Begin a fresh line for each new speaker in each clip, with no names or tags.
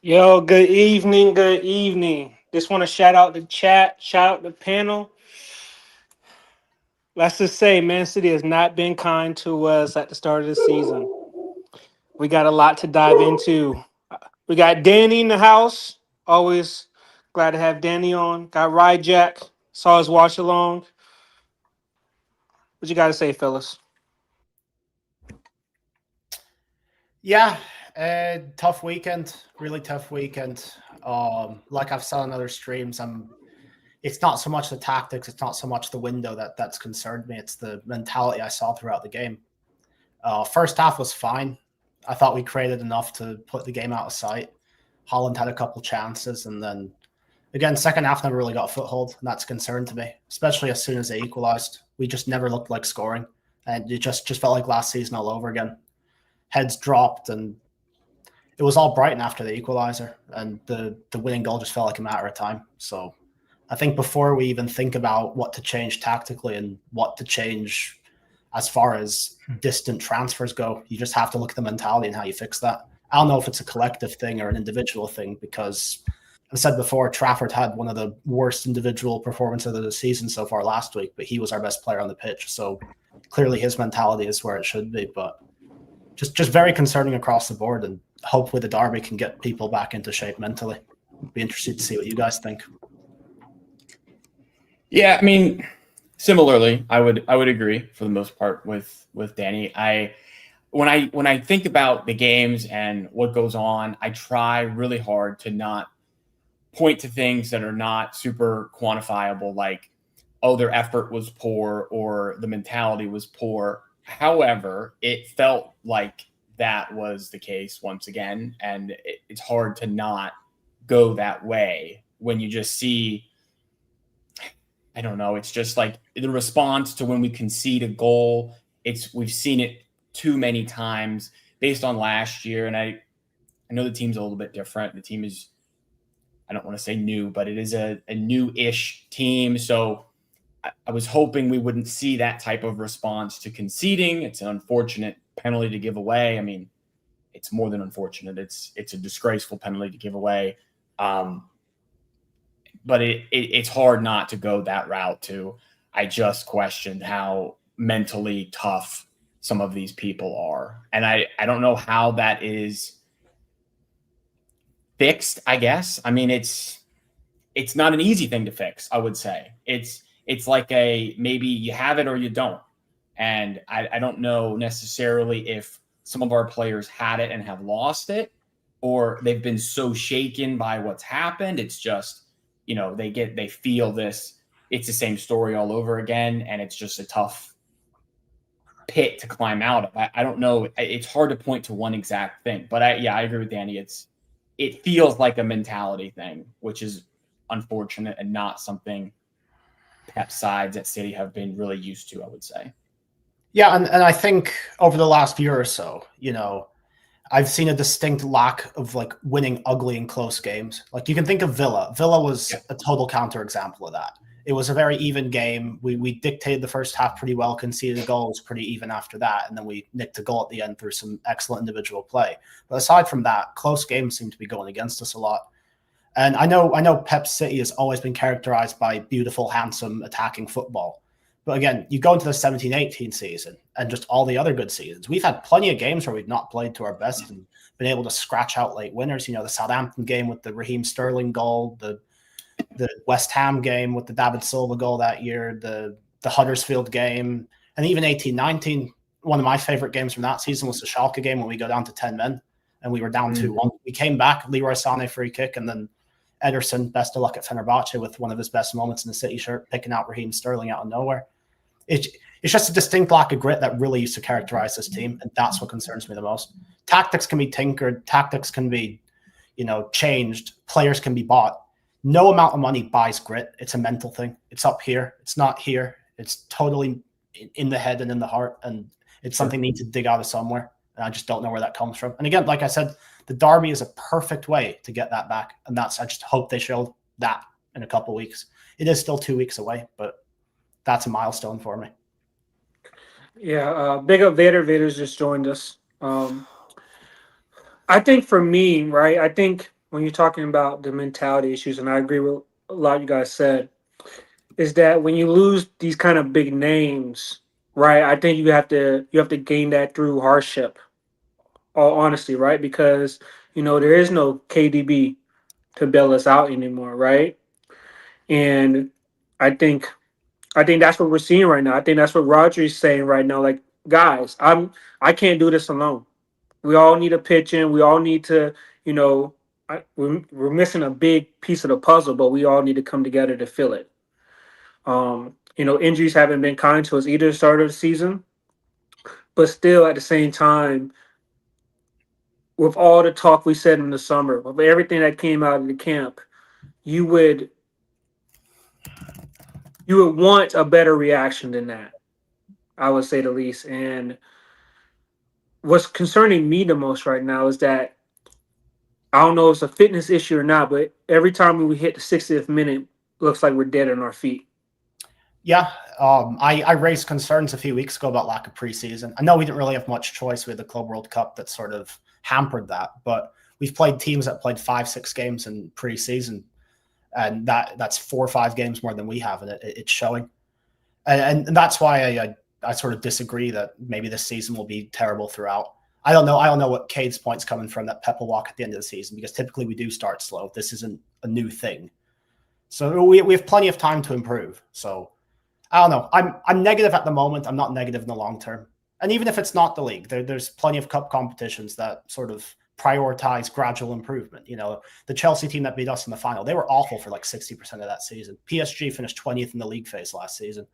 Yo, good evening, good evening. Just want to shout out the chat, shout out the panel. Let's just say Man City has not been kind to us at the start of the season. We got a lot to dive into. We got Danny in the house. Always glad to have Danny on. Got Ryjack. Saw his watch along. What you got to say, fellas?
Yeah, tough weekend. Really tough weekend. Like I've said on other streams, it's not so much the tactics, it's not so much the window that's concerned me. It's the mentality I saw throughout the game. First half was fine. I thought we created enough to put the game out of sight. Holland had a couple chances, and then again, second half never really got a foothold, and that's a concern to me, especially as soon as they equalized. We just never looked like scoring, and it just felt like last season all over again. Heads dropped, and it was all Brighton after the equalizer, and the winning goal just felt like a matter of time. So I think before we even think about what to change tactically and what to change as far as distant transfers go, you just have to look at the mentality and how you fix that. I don't know if it's a collective thing or an individual thing, because I've said before, Trafford had one of the worst individual performances of the season so far last week, but he was our best player on the pitch. So clearly his mentality is where it should be, but just very concerning across the board, and hopefully the derby can get people back into shape mentally. Be interested to see what you guys think.
Yeah, I mean, similarly, I would agree for the most part with Danny. When I think about the games and what goes on, I try really hard to not point to things that are not super quantifiable, like, oh, their effort was poor or the mentality was poor. However, it felt like that was the case once again, and it's hard to not go that way when you just see, I don't know, it's just like the response to when we concede a goal. We've seen it too many times based on last year, and I know the team's a little bit different. The team is, I don't want to say new, but it is a new-ish team, so I was hoping we wouldn't see that type of response to conceding. It's an unfortunate penalty to give away. I mean, it's more than unfortunate. It's a disgraceful penalty to give away. But it's hard not to go that route too. I just questioned how mentally tough some of these people are. And I don't know how that is fixed, I guess. I mean, it's not an easy thing to fix, I would say. It's like maybe you have it or you don't. And I don't know necessarily if some of our players had it and have lost it, or they've been so shaken by what's happened. It's just, they feel this, it's the same story all over again. And it's just a tough pit to climb out of. I don't know. It's hard to point to one exact thing, but I agree with Danny. It feels like a mentality thing, which is unfortunate and not something Pep sides at City have been really used to, I would say.
Yeah, and I think over the last year or so, I've seen a distinct lack of like winning ugly and close games. Like you can think of Villa. Villa was a total counterexample of that. It was a very even game. We dictated the first half pretty well, conceded a goal, was pretty even after that, and then we nicked a goal at the end through some excellent individual play. But aside from that, close games seem to be going against us a lot. And I know Pep City has always been characterized by beautiful, handsome, attacking football. But again, you go into the 17-18 season and just all the other good seasons. We've had plenty of games where we've not played to our best and been able to scratch out late winners. The Southampton game with the Raheem Sterling goal, the West Ham game with the David Silva goal that year, the Huddersfield game, and even 18-19. One of my favorite games from that season was the Schalke game when we go down to 10 men and we were down 2-1. We came back, Leroy Sané free kick, and then Ederson, best of luck at Fenerbahce with one of his best moments in the City shirt, picking out Raheem Sterling out of nowhere. It's just a distinct lack of grit that really used to characterize this team, and that's what concerns me the most. Tactics can be tinkered, tactics can be, changed, players can be bought. No amount of money buys grit. It's a mental thing. It's up here. It's not here. It's totally in the head and in the heart, and it's something you need to dig out of somewhere. And I just don't know where that comes from. And again, like I said, the derby is a perfect way to get that back, and I just hope they show that in a couple of weeks. It is still 2 weeks away, but that's a milestone for me.
Yeah, big up Vader. Vader's just joined us. I think for me, right, I think when you're talking about the mentality issues, and I agree with a lot you guys said, is that when you lose these kind of big names, right, I think you have to gain that through hardship, all honesty, right? Because, there is no KDB to bail us out anymore, right? And I think that's what we're seeing right now. I think that's what Rodri's saying right now. Like, guys, I can't do this alone. We all need a pitch in. We all need to, we're missing a big piece of the puzzle, but we all need to come together to fill it. Injuries haven't been kind to us either start of the season, but still at the same time, with all the talk we said in the summer, with everything that came out of the camp, you would want a better reaction than that, I would say the least. And what's concerning me the most right now is that I don't know if it's a fitness issue or not, but every time we hit the 60th minute, looks like we're dead on our feet.
Yeah, I raised concerns a few weeks ago about lack of preseason. I know we didn't really have much choice with the Club World Cup that sort of hampered that, but we've played teams that played 5-6 games in preseason, and that's 4 or 5 games more than we have, and it's showing. And that's why I sort of disagree that maybe this season will be terrible throughout. I don't know what Cade's point's coming from, that Pep will walk at the end of the season, because typically we do start slow. This isn't a new thing. So we have plenty of time to improve. So I don't know. I'm negative at the moment. I'm not negative in the long term. And even if it's not the league, there's plenty of cup competitions that sort of prioritize gradual improvement. The Chelsea team that beat us in the final, they were awful for like 60% of that season. PSG finished 20th in the league phase last season.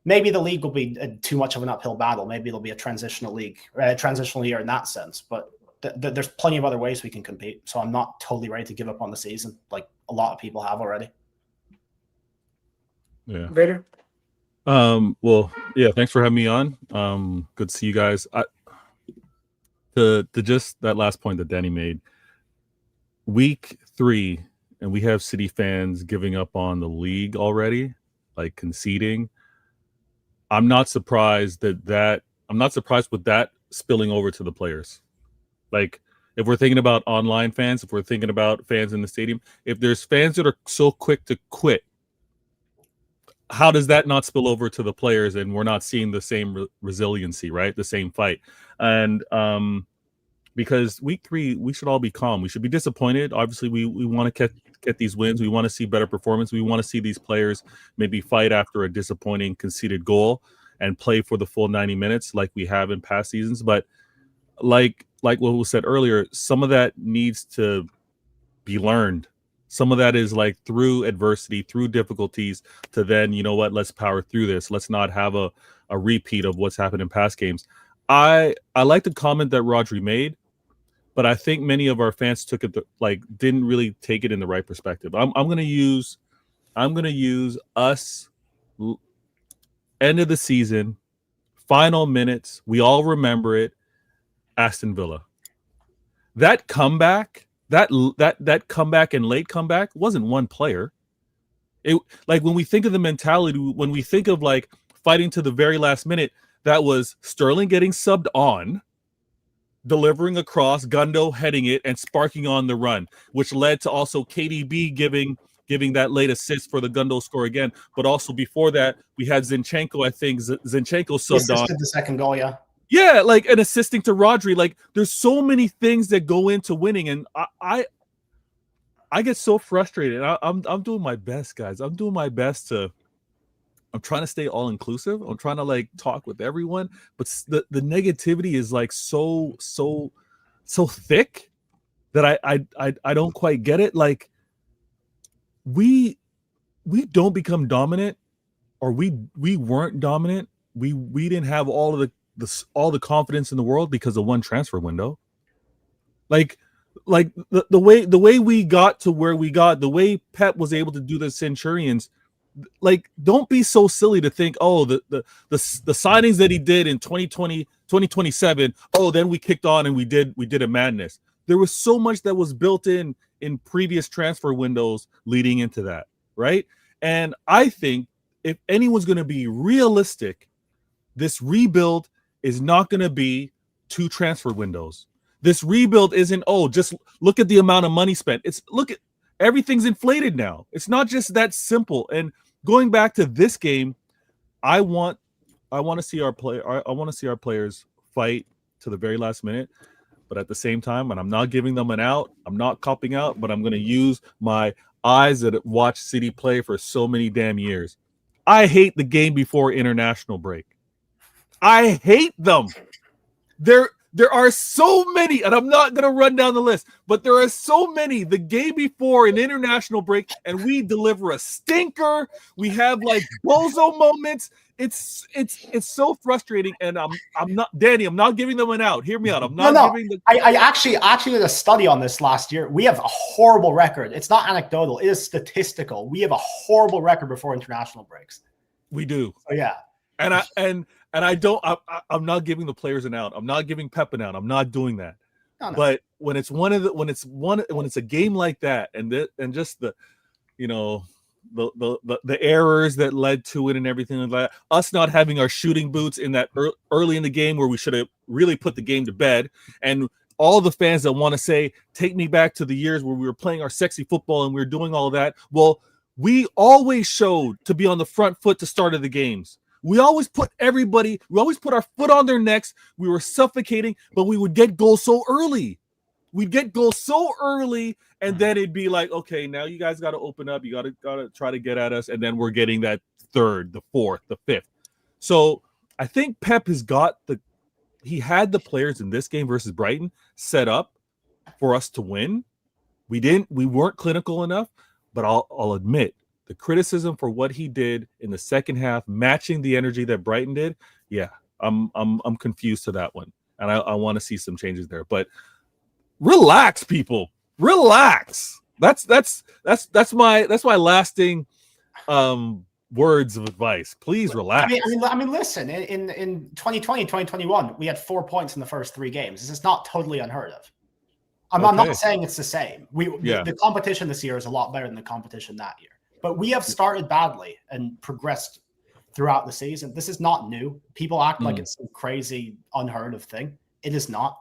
Maybe the league will be too much of an uphill battle. Maybe it'll be a transitional year in that sense. But there's plenty of other ways we can compete. So I'm not totally ready to give up on the season like a lot of people have already.
Yeah.
Vader?
Well, yeah, thanks for having me on. Good to see you guys. To just that last point that Danny made, week 3, and we have City fans giving up on the league already, like conceding. I'm not surprised with that spilling over to the players. Like, if we're thinking about online fans, if we're thinking about fans in the stadium, if there's fans that are so quick to quit, how does that not spill over to the players, and we're not seeing the same resiliency, right? The same fight. And because week 3, we should all be calm. We should be disappointed. Obviously, we want to get these wins. We want to see better performance. We want to see these players maybe fight after a disappointing conceded goal and play for the full 90 minutes like we have in past seasons. But like what was said earlier, some of that needs to be learned. Some of that is like through adversity, through difficulties, to then, you know what, let's power through this. Let's not have a repeat of what's happened in past games. I like the comment that Rodri made, but I think many of our fans took it didn't really take it in the right perspective. I'm gonna use us end of the season, final minutes. We all remember it. Aston Villa. That comeback, that comeback and late comeback wasn't one player. It, like, when we think of the mentality, when we think of like fighting to the very last minute, that was Sterling getting subbed on, delivering across, Gundo heading it and sparking on the run, which led to also KDB giving that late assist for the Gundo score again. But also before that, we had Zinchenko. I think Zinchenko subbed on
the second goal.
Yeah, like, and assisting to Rodri. Like, there's so many things that go into winning, and I get so frustrated. I'm doing my best, guys. I'm doing my best to. I'm trying to stay all inclusive. I'm trying to like talk with everyone, but the negativity is like so thick that I don't quite get it. Like, we don't become dominant, or we weren't dominant. We didn't have all the confidence in the world because of one transfer window. Like the way we got to where we got, the way Pep was able to do the Centurions. Like, don't be so silly to think, oh, the signings that he did in 2020, 2027, oh, then we kicked on and we did a madness. There was so much that was built in previous transfer windows leading into that, right? And I think if anyone's going to be realistic, this rebuild is not going to be 2 transfer windows. This rebuild isn't, oh, just look at the amount of money spent. It's look at everything's inflated now. It's not just that simple. And going back to this game, I want to see our players fight to the very last minute. But at the same time, and I'm not giving them an out, I'm not copping out, but I'm going to use my eyes that watch City play for so many damn years. I hate the game before international break. I hate them. There are so many, and I'm not going to run down the list, but there are so many the game before an international break, and we deliver a stinker. We have like bozo moments. It's so frustrating, and I'm not, Danny, I'm not giving them an out. Hear me out. I'm not giving the.
I actually did a study on this last year. We have a horrible record. It's not anecdotal. It is statistical. We have a horrible record before international breaks.
We do.
So, yeah.
And I'm not giving the players an out. I'm not giving Pep an out. I'm not doing that. No. But when it's a game like that, and just the, you know, the errors that led to it and everything like that, us not having our shooting boots in that early in the game where we should have really put the game to bed, and all the fans that want to say, take me back to the years where we were playing our sexy football and we were doing all that. Well, we always showed to be on the front foot to start of the games. We always put our foot on their necks. We were suffocating, but we would get goals so early. We'd get goals so early, and then it'd be like, okay, now you guys got to open up. You got to try to get at us, and then we're getting that third, the fourth, the fifth. So I think Pep has got he had the players in this game versus Brighton set up for us to win. We weren't clinical enough, but I'll admit, the criticism for what he did in the second half, matching the energy that Brighton did, yeah, I'm confused to that one, and I want to see some changes there. But relax, people, relax. That's my lasting words of advice. Please relax.
I mean, listen. In 2020, 2021, we had 4 points in the first 3 games. This is not totally unheard of. I'm not saying it's the same. The competition this year is a lot better than the competition that year. But we have started badly and progressed throughout the season. This is not new. People act like it's some crazy, unheard of thing. It is not.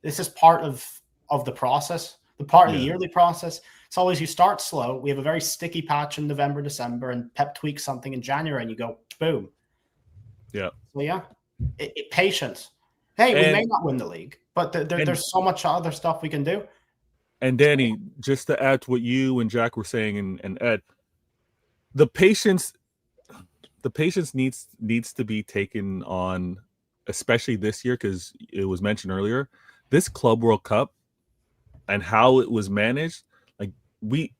This is part of the process, the yearly process. It's always, you start slow. We have a very sticky patch in November, December, and Pep tweaks something in January, and you go, boom.
Yeah.
So, yeah, patience. Hey, we may not win the league, but there's so much other stuff we can do.
And Danny, just to add to what you and Jack were saying, and Ed, the patience the patience needs to be taken on, especially this year, because it was mentioned earlier, this Club World Cup and how it was managed. Like we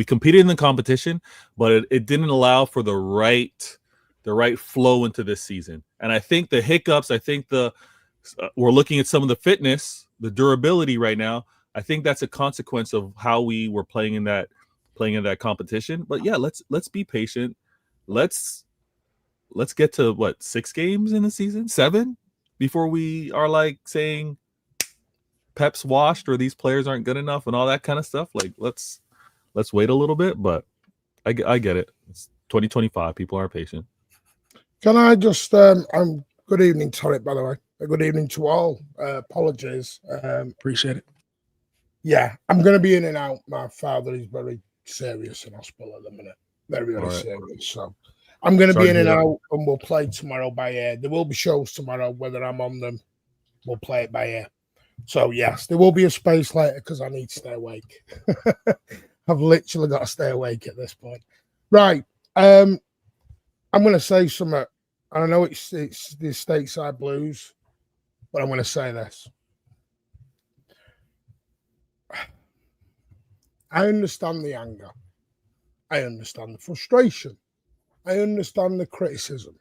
competed in the competition, but it didn't allow for the right flow into this season. And I think the hiccups, we're looking at some of the fitness, the durability right now. I think that's a consequence of how we were playing in that competition. But yeah, let's be patient. Let's get to what, 6 games in the season, 7, before we are like saying Pep's washed or these players aren't good enough and all that kind of stuff. Like let's wait a little bit. But I get it. It's 2025. People are patient.
Can I just good evening, Torrit, by the way. Good evening to all. Apologies.
Appreciate it.
Yeah, I'm going to be in and out. My father is very serious in hospital at the minute. Very, very serious. So I'm going to be in and out, and we'll play tomorrow by air. There will be shows tomorrow. Whether I'm on them, we'll play it by air. So, yes, there will be a space later because I need to stay awake. I've literally got to stay awake at this point. Right. I'm going to say something. I know it's the Stateside Blues, but I'm going to say this. I understand the anger. I understand the frustration. I understand the criticism.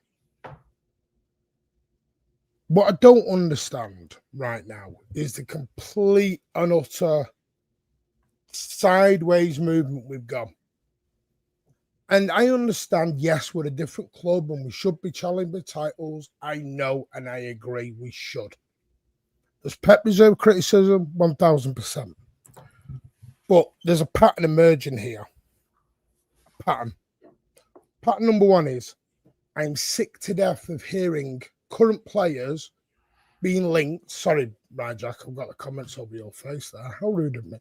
What I don't understand right now is the complete and utter sideways movement we've got. And I understand, yes, we're a different club and we should be challenging titles. I know and I agree we should. Does Pep deserve criticism? 1000%. But there's a pattern emerging here. Pattern number one is I'm sick to death of hearing current players being linked. Sorry, Jack, I've got the comments over your face there. How rude of me.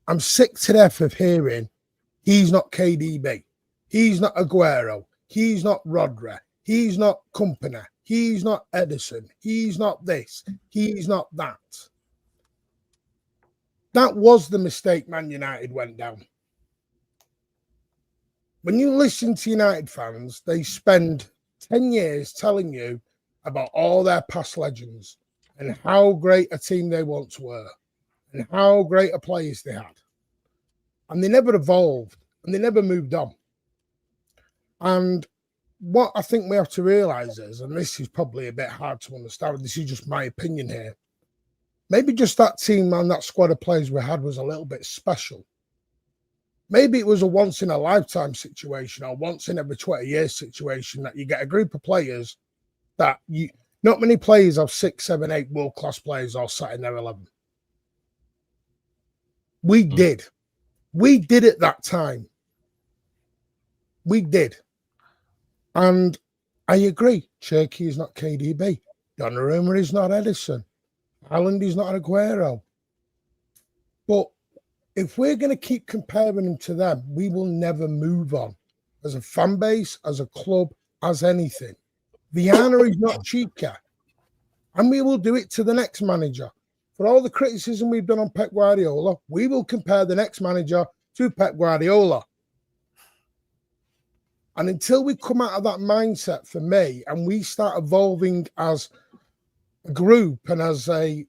I'm sick to death of hearing he's not KDB. He's not Aguero. He's not Rodri. He's not Company. He's not Edison. He's not this. He's not that. That was the mistake Man United went down. When you listen to United fans, they spend 10 years telling you about all their past legends and how great a team they once were and how great a players they had. And they never evolved and they never moved on. And what I think we have to realize is, and this is probably a bit hard to understand, this is just my opinion here, maybe just that team and that squad of players we had was a little bit special. Maybe it was a once-in-a-lifetime situation or once-in-every 20-year situation that you get a group of players that you... Not many players have 6, 7, 8 world-class players all sat in their 11. We did. We did at that time. We did. And I agree. Cherky is not KDB. Donnarumma is not Edison. Haaland is not Aguero. But if we're going to keep comparing them to them, we will never move on. As a fan base, as a club, as anything. Viana is not Chica. And we will do it to the next manager. For all the criticism we've done on Pep Guardiola, we will compare the next manager to Pep Guardiola. And until we come out of that mindset, for me, and we start evolving as a group and as a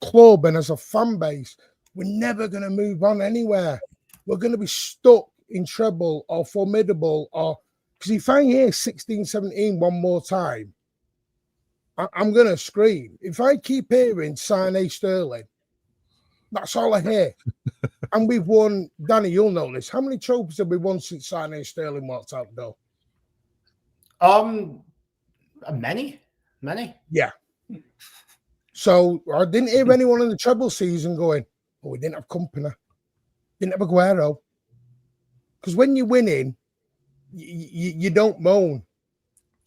club and as a fan base, we're never going to move on anywhere. We're going to be stuck in treble or formidable, or because if I hear 16, 17 one more time, I'm going to scream. If I keep hearing Sane Sterling, that's all I hear. And we've won, Danny, you'll know this. How many trophies have we won since Sane Sterling walked out the door?
Many.
Yeah. So I didn't hear anyone in the treble season going, oh, we didn't have Company, didn't have Aguero. Because when you're winning, you don't moan.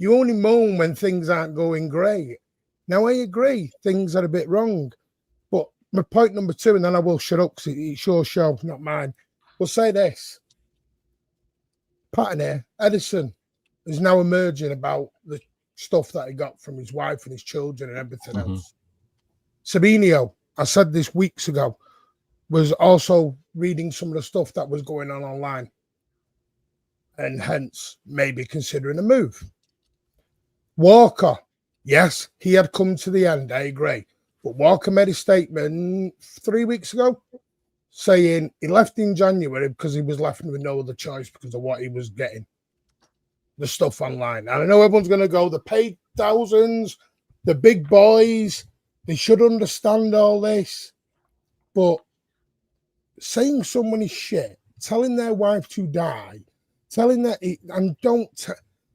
You only moan when things aren't going great. Now, I agree, things are a bit wrong. But my point number 2, and then I will shut up because it's your show, not mine. We'll say this. Pattern here, Edison is now emerging about the stuff that he got from his wife and his children and everything else. Sabinho, I said this weeks ago, was also reading some of the stuff that was going on online. and hence maybe considering a move. Walker, yes, he had come to the end, I agree. But Walker made a statement 3 weeks ago saying he left in January because he was left with no other choice because of what he was getting. The stuff online. And I know everyone's going to go, the paid thousands, the big boys, they should understand all this. But saying someone is shit, telling their wife to die, telling that,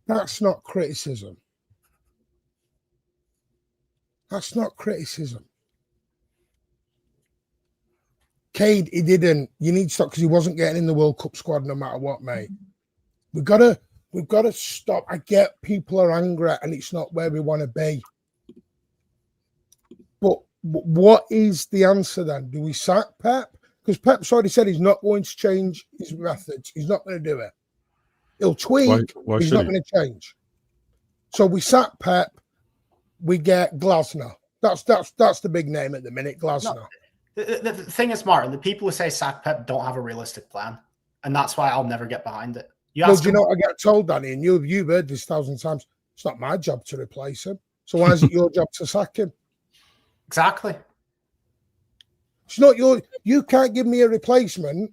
that's not criticism. That's not criticism. Cade, he didn't. You need to stop because he wasn't getting in the World Cup squad no matter what, mate. We've got to stop. I get people are angry and it's not where we want to be. But what is the answer then? Do we sack Pep? Because Pep's already said he's not going to change his methods. He's not going to do it. He'll tweak.
Why
He's not going to change. So we sack Pep. We get Glasner. That's the big name at the minute, Glasner.
No, the thing is, Martin, the people who say sack Pep don't have a realistic plan. And that's why I'll never get behind it.
Do you know what I get told, Danny? And you've heard this 1,000 times. It's not my job to replace him. So why is it your job to sack him?
Exactly.
It's not you can't give me a replacement.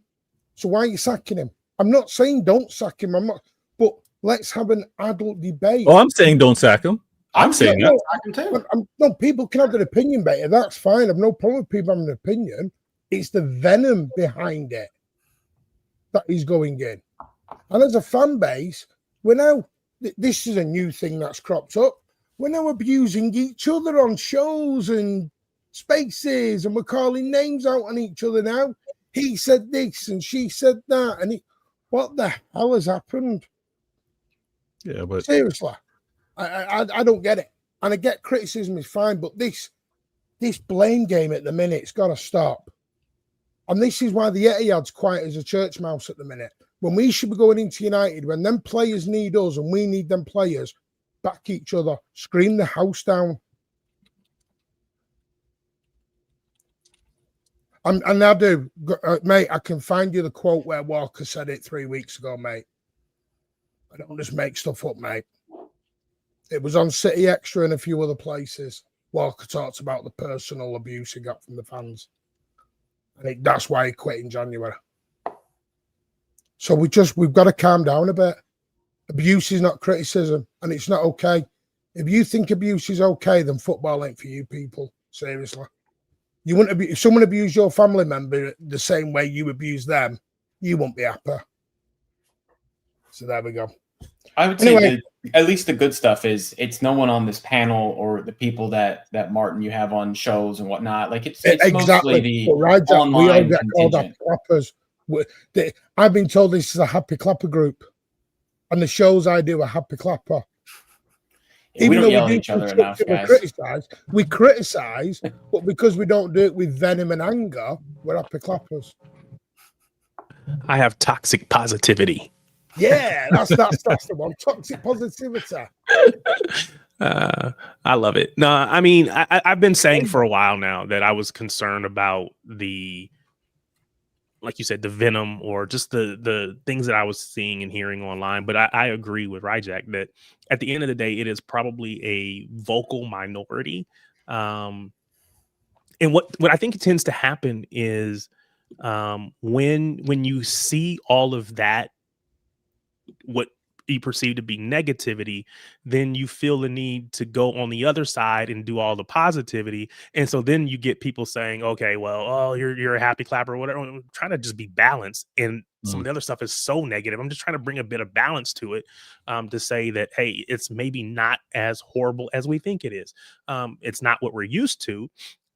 So why are you sacking him? I'm not saying don't sack him. But let's have an adult debate.
Oh, I'm saying don't sack him. I'm saying that.
No, people can have their opinion, better. That's fine. I've no problem with people having an opinion. It's the venom behind it that is going in. And as a fan base, we're now, this is a new thing that's cropped up. We're now abusing each other on shows and spaces, and we're calling names out on each other now. He said this and she said that. And what the hell has happened?
Yeah, but
seriously. I don't get it. And I get criticism is fine, but this blame game at the minute, it's got to stop. And this is why the Etihad's quiet as a church mouse at the minute. When we should be going into United, when them players need us and we need them players, back each other, scream the house down. And I do, mate, I can find you the quote where Walker said it 3 weeks ago, mate. I don't just make stuff up, mate. It was on City Extra and a few other places. Walker talks about the personal abuse he got from the fans. And that's why he quit in January. So we've got to calm down a bit. Abuse is not criticism, and it's not okay. If you think abuse is okay, then football ain't for you people. Seriously. You wouldn't if someone abused your family member the same way you abuse them, you won't be happy. So there we go.
I would say at least the good stuff is it's no one on this panel or the people that Martin you have on shows and whatnot. Like it's exactly mostly the online we all get called happy
clappers. I've been told this is a happy clapper group, and the shows I do are happy clapper.
Yeah, we don't yell at each other enough, guys.
We criticize, but because we don't do it with venom and anger, we're happy clappers.
I have toxic positivity.
Yeah, that's the one. Toxic positivity.
I love it. No, I mean, I've been saying for a while now that I was concerned about like you said, the venom or just the things that I was seeing and hearing online. But I agree with Ryjack that at the end of the day, it is probably a vocal minority. And what I think tends to happen is when you see all of that, what you perceive to be negativity, then you feel the need to go on the other side and do all the positivity. And so then you get people saying, okay, well, oh, you're a happy clapper or whatever. I'm trying to just be balanced. And some of the other stuff is so negative. I'm just trying to bring a bit of balance to it to say that, hey, it's maybe not as horrible as we think it is. It's not what we're used to,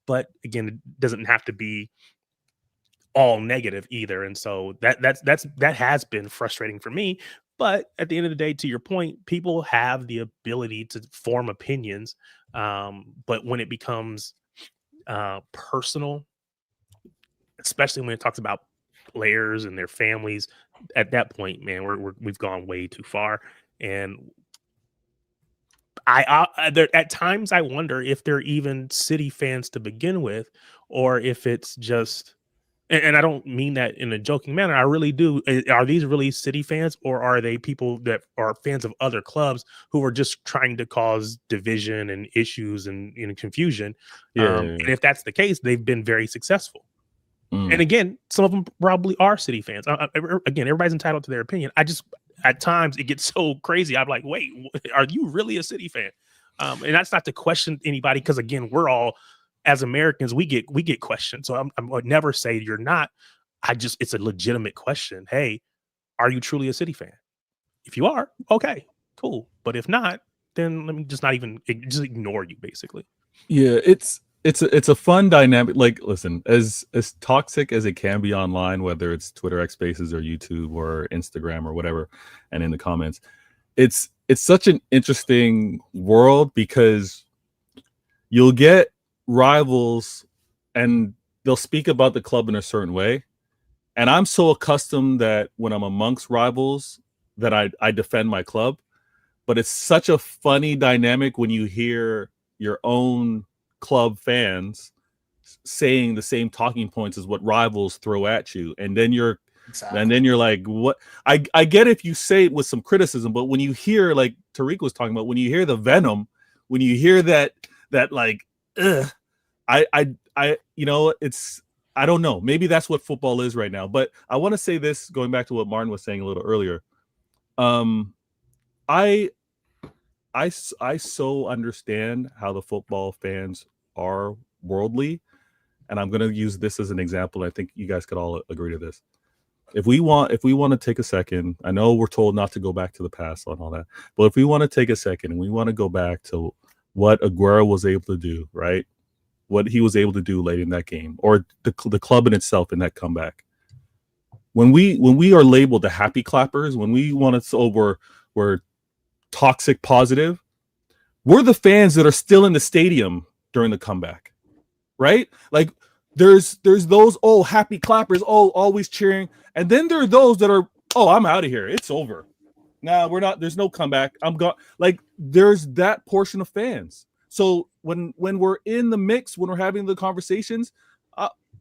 but again, it doesn't have to be all negative either. And so that has been frustrating for me. But at the end of the day, to your point, people have the ability to form opinions. But when it becomes personal, especially when it talks about players and their families, at that point, man, we've gone way too far. And at times I wonder if they're even City fans to begin with, or if it's just And I don't mean that in a joking manner. I really do. Are these really City fans, or are they people that are fans of other clubs who are just trying to cause division and issues and confusion?
Yeah.
And if that's the case, they've been very successful.
Mm.
And again, some of them probably are City fans. Again, everybody's entitled to their opinion. I just, at times, it gets so crazy. I'm like, wait, are you really a City fan? And that's not to question anybody, because again, we're all, as Americans, we get questioned. So I would never say you're not. It's a legitimate question. Hey, are you truly a City fan? If you are, okay, cool. But if not, then let me just just ignore you, basically.
Yeah, it's a fun dynamic. Like, listen, as toxic as it can be online, whether it's Twitter X Spaces or YouTube or Instagram or whatever, and in the comments, it's such an interesting world, because you'll get rivals and they'll speak about the club in a certain way, and I'm so accustomed that when I'm amongst rivals that I defend my club. But it's such a funny dynamic when you hear your own club fans saying the same talking points as what rivals throw at you, and then you're like, what? I get if you say it with some criticism, but when you hear, like Tariq was talking about, when you hear the venom, when you hear that like, I it's, I don't know, maybe that's what football is right now. But I want to say this, going back to what Martin was saying a little earlier. I so understand how the football fans are worldly, and I'm going to use this as an example. I think you guys could all agree to this. If we want to take a second, I know we're told not to go back to the past on all that, but if we want to take a second and we want to go back to what Aguero was able to do, right? What he was able to do late in that game, or the club in itself in that comeback. When we are labeled the happy clappers, when we want to, so we're toxic positive, we're the fans that are still in the stadium during the comeback, right? Like, there's those happy clappers, always cheering, and then there are those that are, I'm out of here, it's over, we're not, there's no comeback, I'm gone. Like, there's that portion of fans. So when we're in the mix, when we're having the conversations,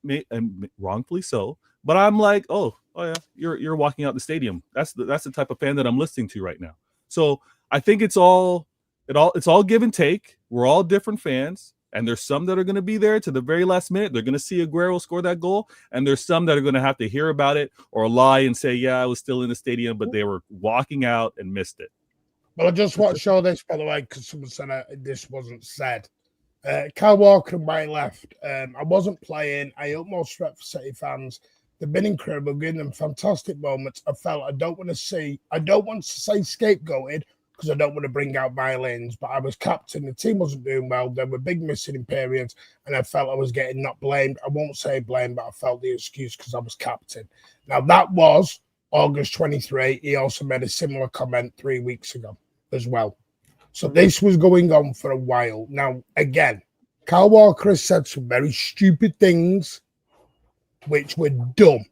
and wrongfully so, but I'm like, oh yeah, you're walking out the stadium. That's the type of fan that I'm listening to right now. So I think it's all give and take. We're all different fans, and there's some that are going to be there to the very last minute. They're going to see Aguero score that goal, and there's some that are going to have to hear about it or lie and say, yeah, I was still in the stadium, but they were walking out and missed it.
Well, I just want to show this, by the way, because someone said this wasn't said. Kyle Walker on my left. I wasn't playing. I utmost respect for City fans. They've been incredible, giving them fantastic moments. I felt I don't want to say scapegoated, because I don't want to bring out violins, but I was captain. The team wasn't doing well. There were big missing periods, and I felt I was getting not blamed. I won't say blamed, but I felt the excuse because I was captain. Now, that was August 23. He also made a similar comment 3 weeks ago as well. So this was going on for a while. Now, again, Kyle Walker has said some very stupid things, which were dumb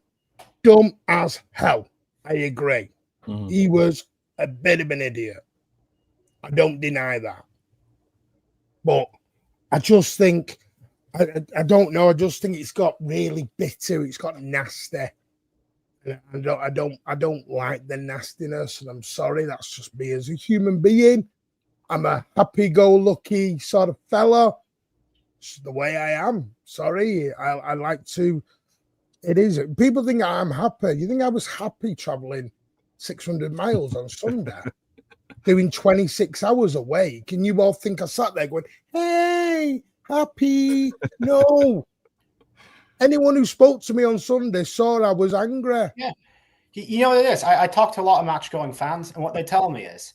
as hell. I agree. Mm-hmm. He was a bit of an idiot. I don't deny that. But I just think, I don't know, I just think it's got really bitter. It's got nasty. I don't like the nastiness, and I'm sorry, that's just me as a human being. I'm a happy-go-lucky sort of fella. It's the way I am. Sorry, I like to. It is. People think I'm happy. You think I was happy traveling 600 miles on Sunday, doing 26 hours away? Can you all think I sat there going, "Hey, happy"? No. Anyone who spoke to me on Sunday saw I was angry.
Yeah. You know what it is? I talk to a lot of match-going fans, and what they tell me is,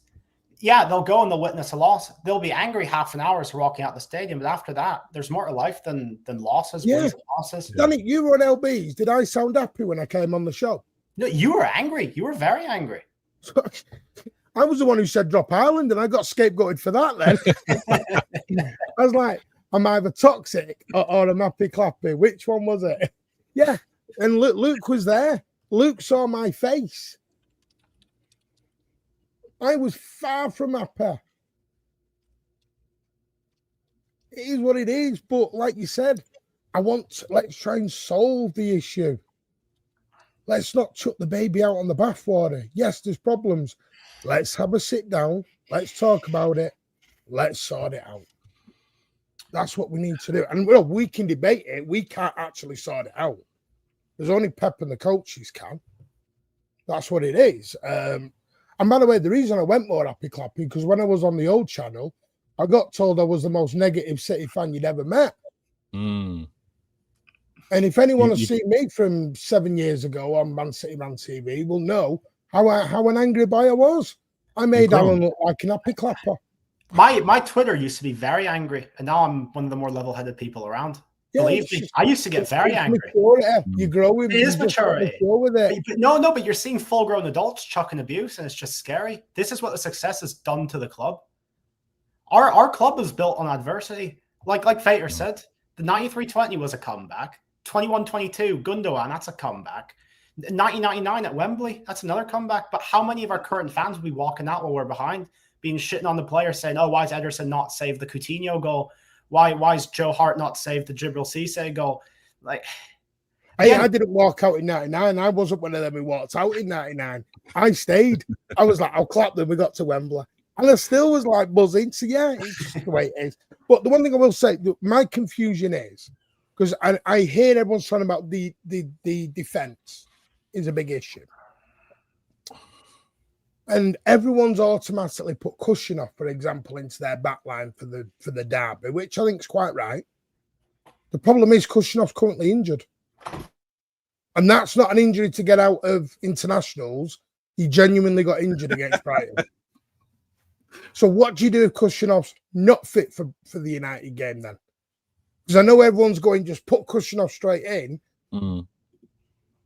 yeah, they'll go and they'll witness a loss. They'll be angry half an hour as they're walking out the stadium, but after that, there's more to life than losses, wins and losses.
Danny, you were on LBs. Did I sound happy when I came on the show?
No, you were angry. You were very angry.
I was the one who said drop Ireland, and I got scapegoated for that then. I was like, I'm either toxic or I'm happy clappy. Which one was it? Yeah. And Luke was there. Luke saw my face. I was far from happy. It is what it is. But like you said, Let's try and solve the issue. Let's not chuck the baby out on the bathwater. Yes, there's problems. Let's have a sit down. Let's talk about it. Let's sort it out. That's what we need to do. And well, we can debate it. We can't actually sort it out. There's only Pep and the coaches can. That's what it is. And by the way, the reason I went more happy clapping, because when I was on the old channel, I got told I was the most negative City fan you'd ever met.
Mm.
And if anyone has seen me from 7 years ago on Man City Man TV, will know how an angry boy I was. I made Alan look like an happy clapper.
My Twitter used to be very angry, and now I'm one of the more level-headed people around.
Yeah,
Believe me, I used to get very angry.
Maturity. You grow with it.
It is maturity.
With it.
But no, but you're seeing full-grown adults chucking abuse, and it's just scary. This is what the success has done to the club. Our club is built on adversity. Like Fater said, the 93-20 was a comeback. 21-22, Gundogan, that's a comeback. 1999 at Wembley, that's another comeback. But how many of our current fans will be walking out while we're behind, being shitting on the player, saying, "Oh, why is Ederson not saved the Coutinho goal? Why is Joe Hart not saved the Djibril Cissé goal?" Like,
I didn't walk out in 99. I wasn't one of them who walked out in 99. I stayed. I was like, I'll clap them. We got to Wembley. And I still was like buzzing. So yeah, it's just the way it is. But the one thing I will say, my confusion is, because I hear everyone's talking about the defense is a big issue. And everyone's automatically put Kushinoff, for example, into their backline for the derby, which I think is quite right. The problem is Kushinoff's currently injured. And that's not an injury to get out of internationals. He genuinely got injured against Brighton. So what do you do if Kushinoff's not fit for the United game then? Because I know everyone's going, just put Kushinoff straight in. Mm.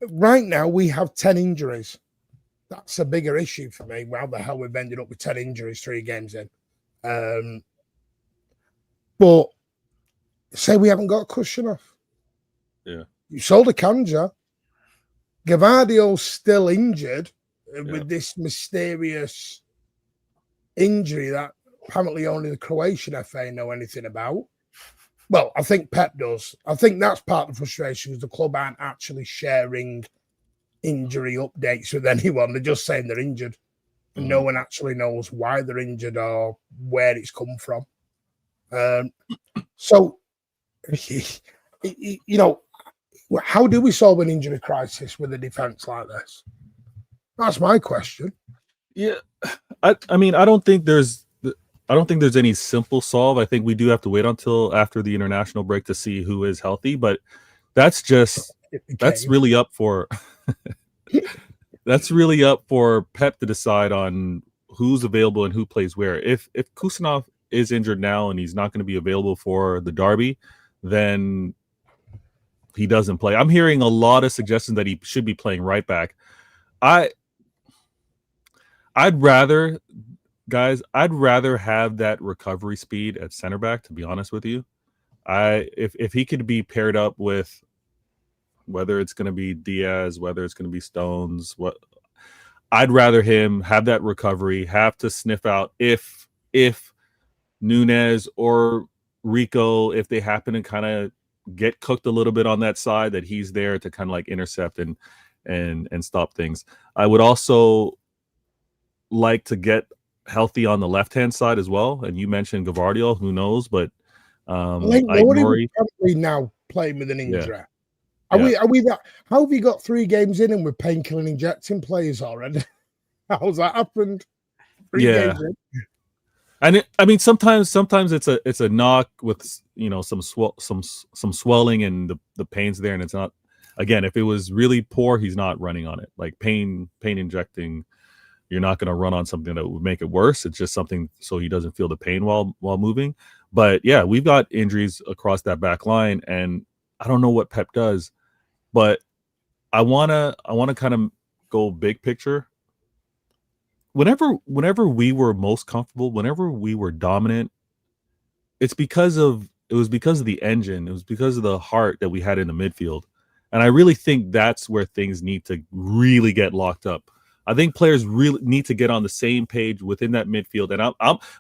Right now, we have 10 injuries. That's a bigger issue for me. How the hell we've ended up with 10 injuries 3 games in. But say we haven't got Kushinoff.
Yeah.
You sold a Kanja. Gavardio's still injured with this mysterious injury that apparently only the Croatian FA know anything about. Well, I think Pep does. I think that's part of the frustration, because the club aren't actually sharing injury updates with anyone. They're just saying they're injured. And no one actually knows why they're injured or where it's come from. So, you know, how do we solve an injury crisis with a defense like this? That's my question.
Yeah, I mean, I don't think there's any simple solve. I think we do have to wait until after the international break to see who is healthy, but that's really up for Pep to decide on who's available and who plays where. If Kusanov is injured now and he's not going to be available for the derby, then he doesn't play. I'm hearing a lot of suggestions that he should be playing right back. I'd rather have that recovery speed at center back, to be honest with you. If he could be paired up with, whether it's going to be Diaz, whether it's going to be Stones, I'd rather him have that recovery, have to sniff out if Nunez or Rico, if they happen to kind of get cooked a little bit on that side, that he's there to kind of like intercept and stop things. I would also like to get healthy on the left-hand side as well. And you mentioned Gavardio, who knows, but
probably now playing with an injury. Yeah. Are we that? How have you got 3 games in and we're painkiller injecting players already? How's that happened? 3 games in?
And I mean, sometimes it's a knock with, you know, some swelling and the pain's there, and it's not. Again, if it was really poor, he's not running on it. Like pain injecting, you're not going to run on something that would make it worse. It's just something so he doesn't feel the pain while moving. But yeah, we've got injuries across that back line, and I don't know what Pep does, but I wanna kind of go big picture. Whenever we were most comfortable, whenever we were dominant, it was because of the engine. It was because of the heart that we had in the midfield. And I really think that's where things need to really get locked up. I think players really need to get on the same page within that midfield. And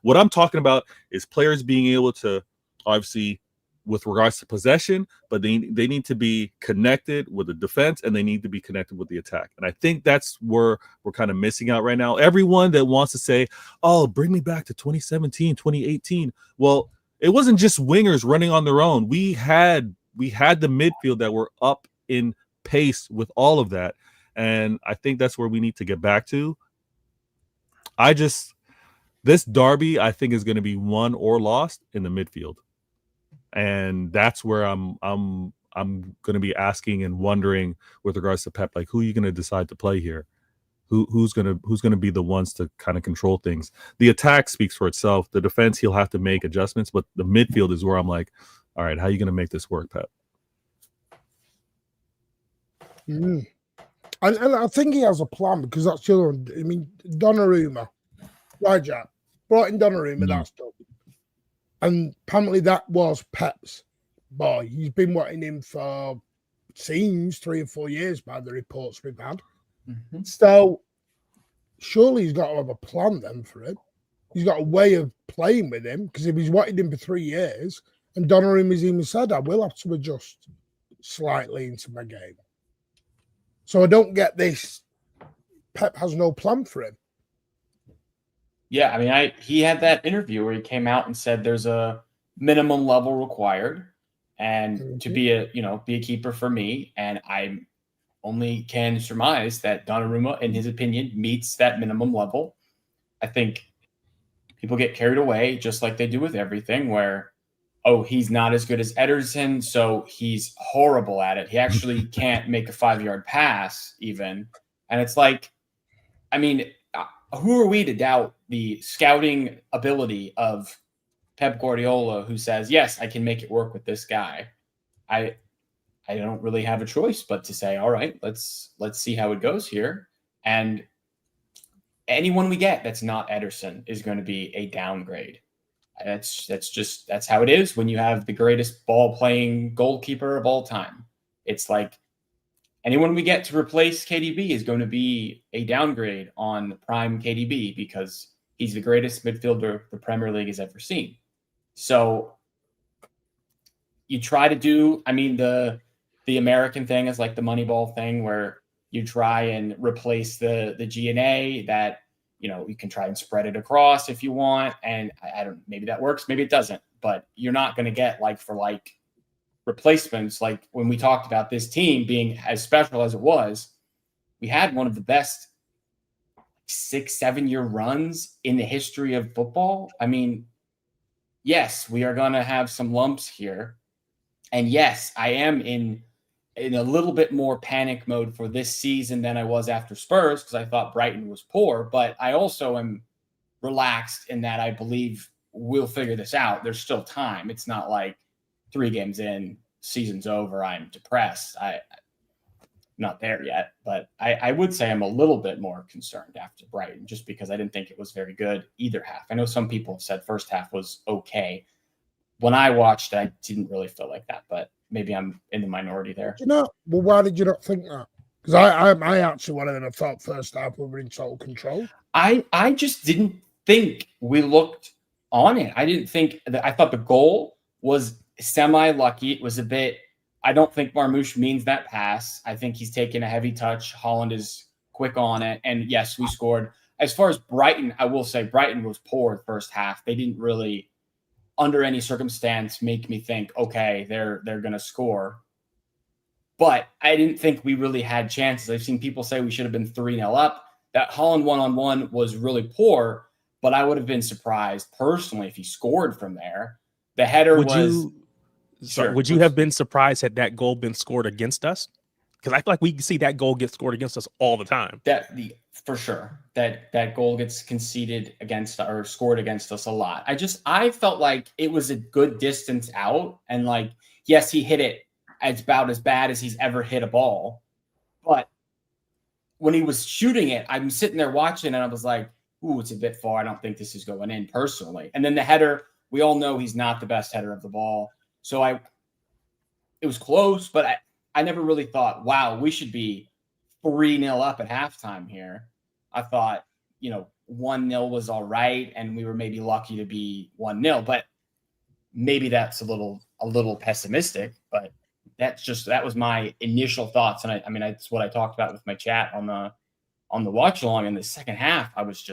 what I'm talking about is players being able to obviously with regards to possession, but they need to be connected with the defense and they need to be connected with the attack. And I think that's where we're kind of missing out right now. Everyone that wants to say, oh, bring me back to 2017, 2018. Well, it wasn't just wingers running on their own. We had the midfield that were up in pace with all of that. And I think that's where we need to get back to. This derby, I think, is going to be won or lost in the midfield. And that's where I'm going to be asking and wondering with regards to Pep, like, who are you going to decide to play here? Who's going to be the ones to kind of control things? The attack speaks for itself. The defense, he'll have to make adjustments, but the midfield is where I'm like, all right, how are you going to make this work, Pep?
And I think he has a plan, because that's the other one. I mean, Donnarumma, right, Jack, brought in Donnarumma, that's done. And apparently that was Pep's boy. He's been wanting him for, seems, 3 or 4 years by the reports we've had.
Mm-hmm.
So surely he's got to have a plan then for him. He's got a way of playing with him, because if he's wanted him for 3 years, and Donnarumma's even said, I will have to adjust slightly into my game. So I don't get this. Pep has no plan for him.
Yeah, I mean, he had that interview where he came out and said there's a minimum level required, and to be a keeper for me, and I only can surmise that Donnarumma, in his opinion, meets that minimum level. I think people get carried away, just like they do with everything, where, oh, he's not as good as Ederson, so he's horrible at it. He actually can't make a 5-yard pass even. And it's like, I mean, who are we to doubt the scouting ability of Pep Guardiola, who says, yes, I can make it work with this guy? I don't really have a choice but to say, all right, let's see how it goes here. And anyone we get that's not Ederson is going to be a downgrade. That's how it is when you have the greatest ball playing goalkeeper of all time. It's like anyone we get to replace KDB is going to be a downgrade on prime KDB, because he's the greatest midfielder the Premier League has ever seen. So you try to do, I mean, the American thing is like the Moneyball thing, where you try and replace the G&A that, you can try and spread it across if you want. And I don't, maybe that works, maybe it doesn't, but you're not going to get like for like replacements. Like when we talked about this team being as special as it was, we had one of the best 6-7 year runs in the history of football. I mean, yes, we are going to have some lumps here. And yes, I am in a little bit more panic mode for this season than I was after Spurs, because I thought Brighton was poor, but I also am relaxed in that I believe we'll figure this out. There's still time. It's not like 3 games in, season's over, I'm depressed. I'm not there yet, but I would say I'm a little bit more concerned after Brighton, just because I didn't think it was very good either half. I know some people have said first half was okay. When I watched, I didn't really feel like that, but maybe I'm in the minority there.
Well, why did you not think that? Because I actually wanted to thought first half we were in total control.
I just didn't think we looked on it. I didn't think that. I thought the goal was semi-lucky. It was a bit, I don't think Marmoush means that pass. I think he's taking a heavy touch. Holland is quick on it. And yes, we scored. As far as Brighton, I will say Brighton was poor the first half. They didn't really, under any circumstance, make me think, okay, they're going to score. But I didn't think we really had chances. I've seen people say we should have been 3-0 up. That Holland one-on-one was really poor, but I would have been surprised personally if he scored from there. The header
would you have been surprised had that goal been scored against us? Because I feel like we see that goal get scored against us all the time.
For sure. That goal gets conceded against or scored against us a lot. I felt like it was a good distance out, and like, yes, he hit it. It's about as bad as he's ever hit a ball. But when he was shooting it, I'm sitting there watching and I was like, ooh, it's a bit far. I don't think this is going in personally. And then the header, we all know he's not the best header of the ball. So it was close, but I never really thought, wow, we should be 3-0 up at halftime here. I thought, 1-0 was all right, and we were maybe lucky to be 1-0, but maybe that's a little a little pessimistic, but that was my initial thoughts. And I mean, that's what I talked about with my chat on the watch along. In the second half, I was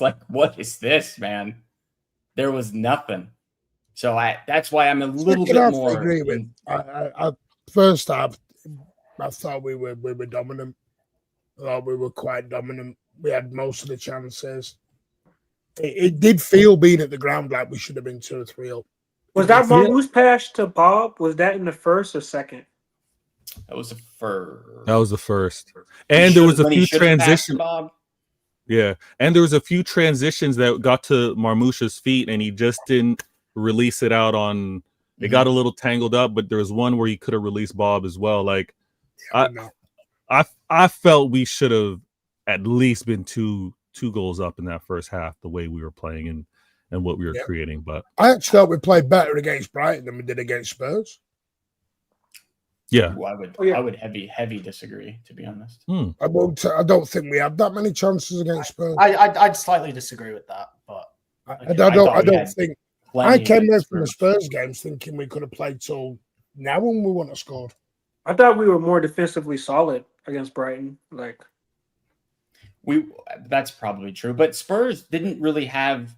like, what is this, man? There was nothing. So that's why I'm a little bit more.
I agree with. I first half, I thought we were dominant. I thought we were quite dominant. We had most of the chances. It did feel, being at the ground, like we should have been 2 or 3 up.
Was that Marmouche pass to Bob? Was that in the first or second?
That was the first.
That was the first. And there was a few transitions. Yeah. And there was a few transitions that got to Marmouche's feet, and he just didn't release it out on. It got a little tangled up, but there was one where he could have released Bob as well. Like, I felt we should have at least been two goals up in that first half, the way we were playing and what we were creating. But
I actually thought we played better against Brighton than we did against Spurs.
Yeah.
Ooh, I would heavy disagree, to be honest.
I don't think we had that many chances against Spurs.
I'd slightly disagree with that, but
I don't think. I came there from the Spurs games thinking we could have played till now when we wouldn't have scored.
I thought we were more defensively solid against Brighton. Like,
that's probably true, but Spurs didn't really have.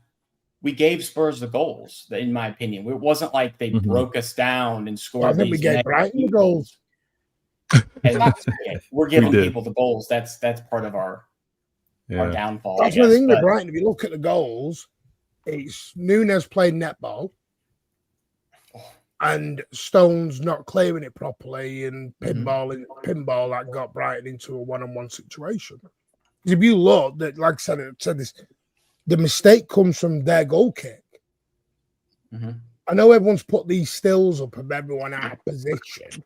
We gave Spurs the goals, in my opinion. It wasn't like they broke us down and scored.
I think we gave Brighton the goals.
And we're giving people the goals. That's part of our downfall.
That's the thing with Brighton. If you look at the goals, it's Nunes playing netball, and Stones not clearing it properly, and pinball that got Brighton into a one-on-one situation. If you look, that, like I said this, the mistake comes from their goal kick. I know everyone's put these stills up of everyone out of position,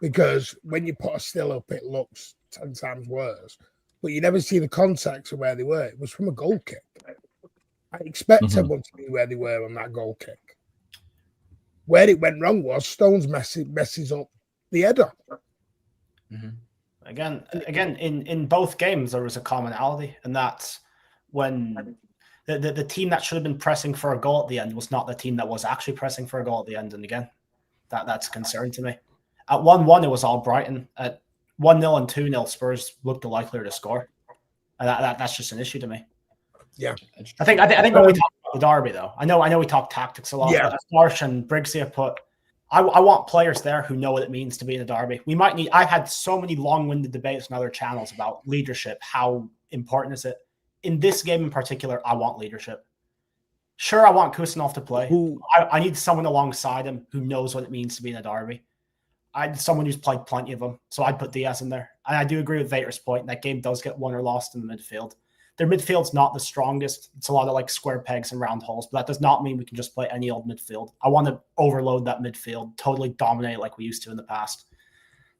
because when you put a still up, it looks 10 times worse. But you never see the context of where they were. It was from a goal kick. I expect everyone to be where they were on that goal kick. Where it went wrong was Stones messes up the header.
Again, in both games, there was a commonality, and that's when the team that should have been pressing for a goal at the end was not the team that was actually pressing for a goal at the end. And again, that's a concern to me. At 1-1, it was all Brighton. At 1-0 and 2-0, Spurs looked the likelier to score. And that's just an issue to me.
Yeah,
I think when we talk about the derby, though, I know we talk tactics a lot.
Yeah,
but as Marsh and Briggsy have put, I want players there who know what it means to be in a derby. We might need. I've had so many long-winded debates on other channels about leadership. How important is it? In this game in particular, I want leadership. Sure, I want Kusanov to play. I need someone alongside him who knows what it means to be in a derby. Someone who's played plenty of them, so I'd put Diaz in there. And I do agree with Vater's point. That game does get won or lost in the midfield. Their midfield's not the strongest. It's a lot of like square pegs and round holes, but that does not mean we can just play any old midfield. I want to overload that midfield, totally dominate like we used to in the past.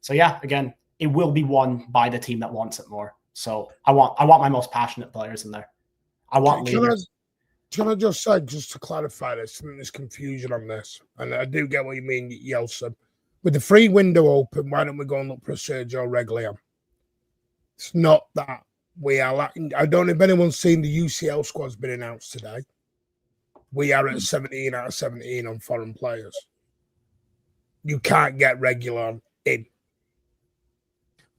So yeah, again, it will be won by the team that wants it more. So I want my most passionate players in there. I want leaders.
Can I just say, just to clarify this, I think there's confusion on this, and I do get what you mean, Yeltsin. With the free window open, why don't we go and look for Sergio Reguilón? It's not that we are lacking. I don't know if anyone's seen the UCL squad's been announced today. We are at 17 out of 17 on foreign players. You can't get Reguilón in.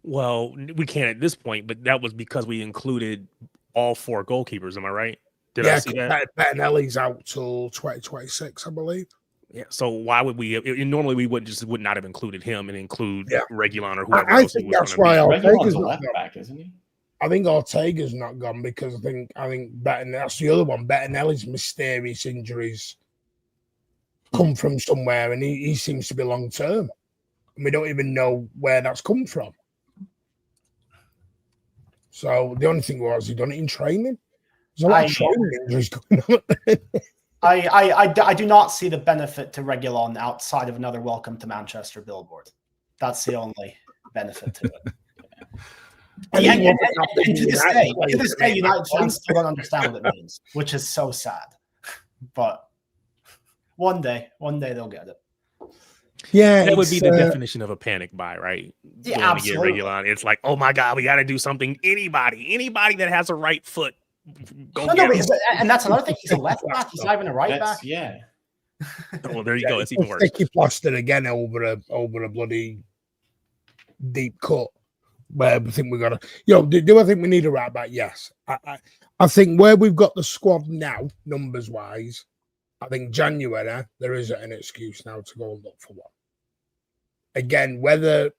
Well, we can't at this point, but that was because we included all 4 goalkeepers. Am I right? Did I see that?
Bettinelli's out till 2026, I believe.
Yeah. So why would we? Normally, we would not have included him and include Reguilón or whoever.
I think that's why Ortega's
not back, isn't he?
I think Ortega's not gone because I think that's the other one. Bettinelli's mysterious injuries come from somewhere, and he seems to be long term, and we don't even know where that's come from. So the only thing was he done it in training. There's a lot of training injuries going on.
I do not see the benefit to Reguilón outside of another welcome to Manchester billboard. That's the only benefit to it. And to this day, United fans still don't understand what it means, which is so sad. But one day they'll get it.
Yeah,
that would be the definition of a panic buy, right?
Yeah, absolutely.
Get Reguilón. It's like, oh my God, we got to do something. Anybody that has a right foot Go
No,
get him.
and that's another thing. He's a left back. He's not even a right back.
Yeah.
Well, there you go. It's even worse.
Sticky plastered again over a bloody deep cut. Where we think we got to, do I think we need a right back? Yes. I think where we've got the squad now, numbers wise, I think January there isn't an excuse now to go and look for one. Again, whether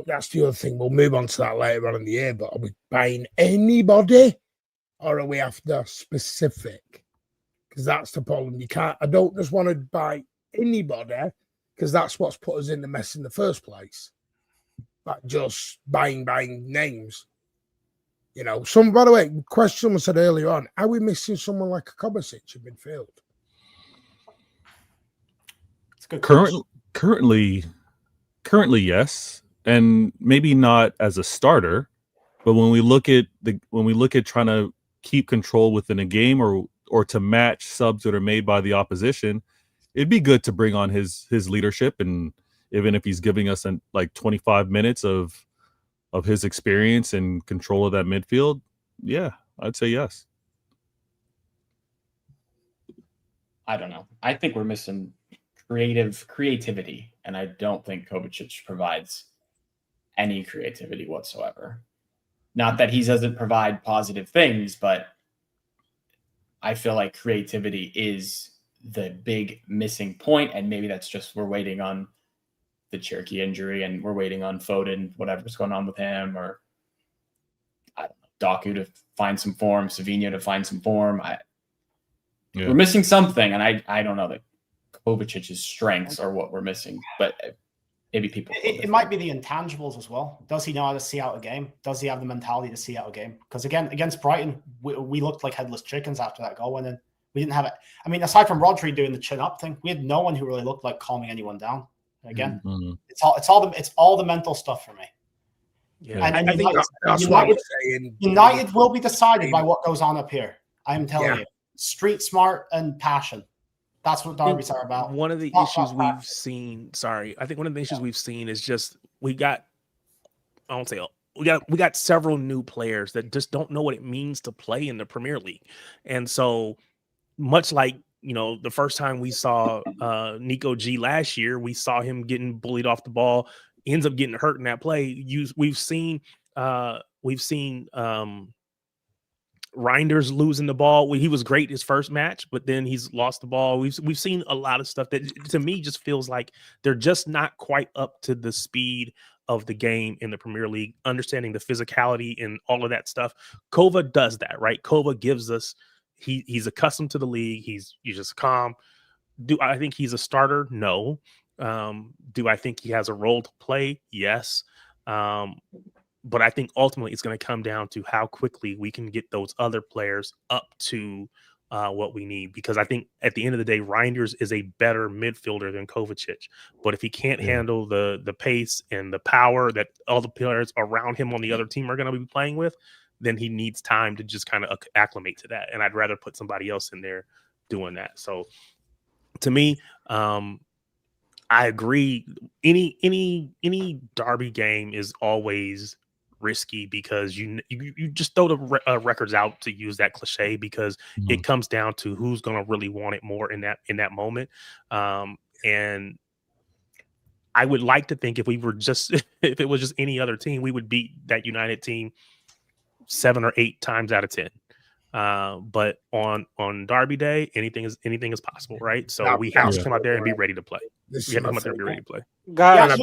that's the other thing. We'll move on to that later on in the year. But are we buying anybody, or are we after specific? Because that's the problem. You can't. I don't just want to buy anybody because that's what's put us in the mess in the first place. Like just buying names. By the way, question someone said earlier on: are we missing someone like a Kovacic in midfield?
It's a good
Currently, yes. And maybe not as a starter, but when we look at trying to keep control within a game or to match subs that are made by the opposition, it'd be good to bring on his leadership, and even if he's giving us 25 minutes of his experience and control of that midfield, yeah, I'd say yes.
I don't know. I think we're missing creativity, and I don't think Kovacic provides any creativity whatsoever. Not that he doesn't provide positive things, but I feel like creativity is the big missing point, and maybe that's just we're waiting on the Cherokee injury and we're waiting on Foden, whatever's going on with him, or I don't know, Doku to find some form, Savinho to find some form. We're missing something, and I don't know that Kovacic's strengths are what we're missing, but maybe people.
It might be the intangibles as well. Does he know how to see out a game? Does he have the mentality to see out a game? Because again, against Brighton, we looked like headless chickens after that goal, and then we didn't have it. I mean, aside from Rodri doing the chin up thing, we had no one who really looked like calming anyone down. And again, it's all the mental stuff for me.
Yeah,
and
I think
that's what I'm saying.
United will be decided by what goes on up here. I am telling you, street smart and passion. That's what derbies are about.
One of the issues we've seen, I think one of the issues we've seen is just we got several new players that just don't know what it means to play in the Premier League. And so much like, the first time we saw Nico G last year, we saw him getting bullied off the ball, ends up getting hurt in that play. We've seen Reinders losing the ball. He was great his first match, but then he's lost the ball. We've seen a lot of stuff that to me just feels like they're just not quite up to the speed of the game in the Premier League, understanding the physicality and all of that stuff. Kova does that, right? Kova gives us, he's accustomed to the league. He's just calm. Do I think he's a starter? No. Do I think he has a role to play? Yes. But I think ultimately it's going to come down to how quickly we can get those other players up to what we need. Because I think at the end of the day, Reinders is a better midfielder than Kovacic. But if he can't handle the pace and the power that all the players around him on the other team are going to be playing with, then he needs time to just kind of acclimate to that. And I'd rather put somebody else in there doing that. So to me, I agree. Any derby game is always risky because you just throw the records out, to use that cliche, because it comes down to who's going to really want it more in that moment. And I would like to think if it was just any other team, we would beat that United team 7 or 8 times out of 10. But on Derby Day, anything is possible, right? So we have to come out there and be ready to play. We have to come out there and be ready to play.
Guys,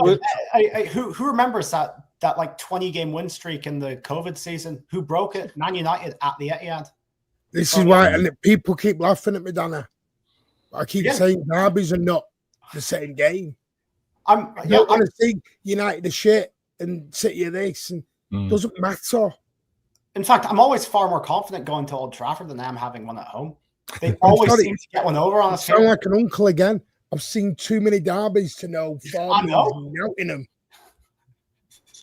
who remembers that like 20-game win streak in the COVID season? Who broke it? Man United at the Etihad.
This is why, and people keep laughing at me, Dana. I keep saying derbies are not the same game. I don't want to see United of shit and City of this, and doesn't matter.
In fact, I'm always far more confident going to Old Trafford than I am having one at home. They always seem to get one over on us.
I sound like an uncle again. I've seen too many derbies to know Nottingham.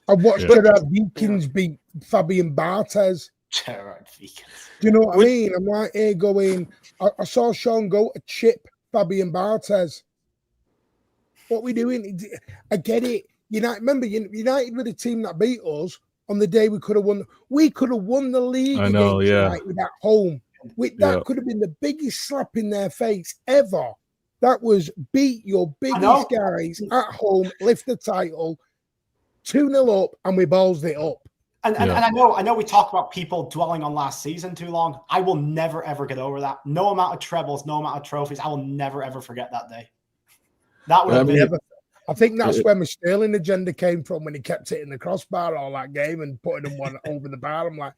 I watched the Vikings beat Fabian Barthez.
Gerard Vikings.
Do you know what I mean? I'm like here going. I saw Sean go to chip Fabian Barthez. What are we doing? I get it. United, remember, United were the team that beat us on the day we could have won. We could have won the league
I know,
against
yeah.
United at home. That could have been the biggest slap in their face ever. That was beat your biggest guys at home, lift the title, 2-0 up, and we ballsed it up.
And I know we talk about people dwelling on last season too long. I will never, ever get over that. No amount of trebles, no amount of trophies. I will never, ever forget that day. That would have been...
I think that's where my Sterling agenda came from when he kept hitting the crossbar all that game and putting them one over the bar. I'm like,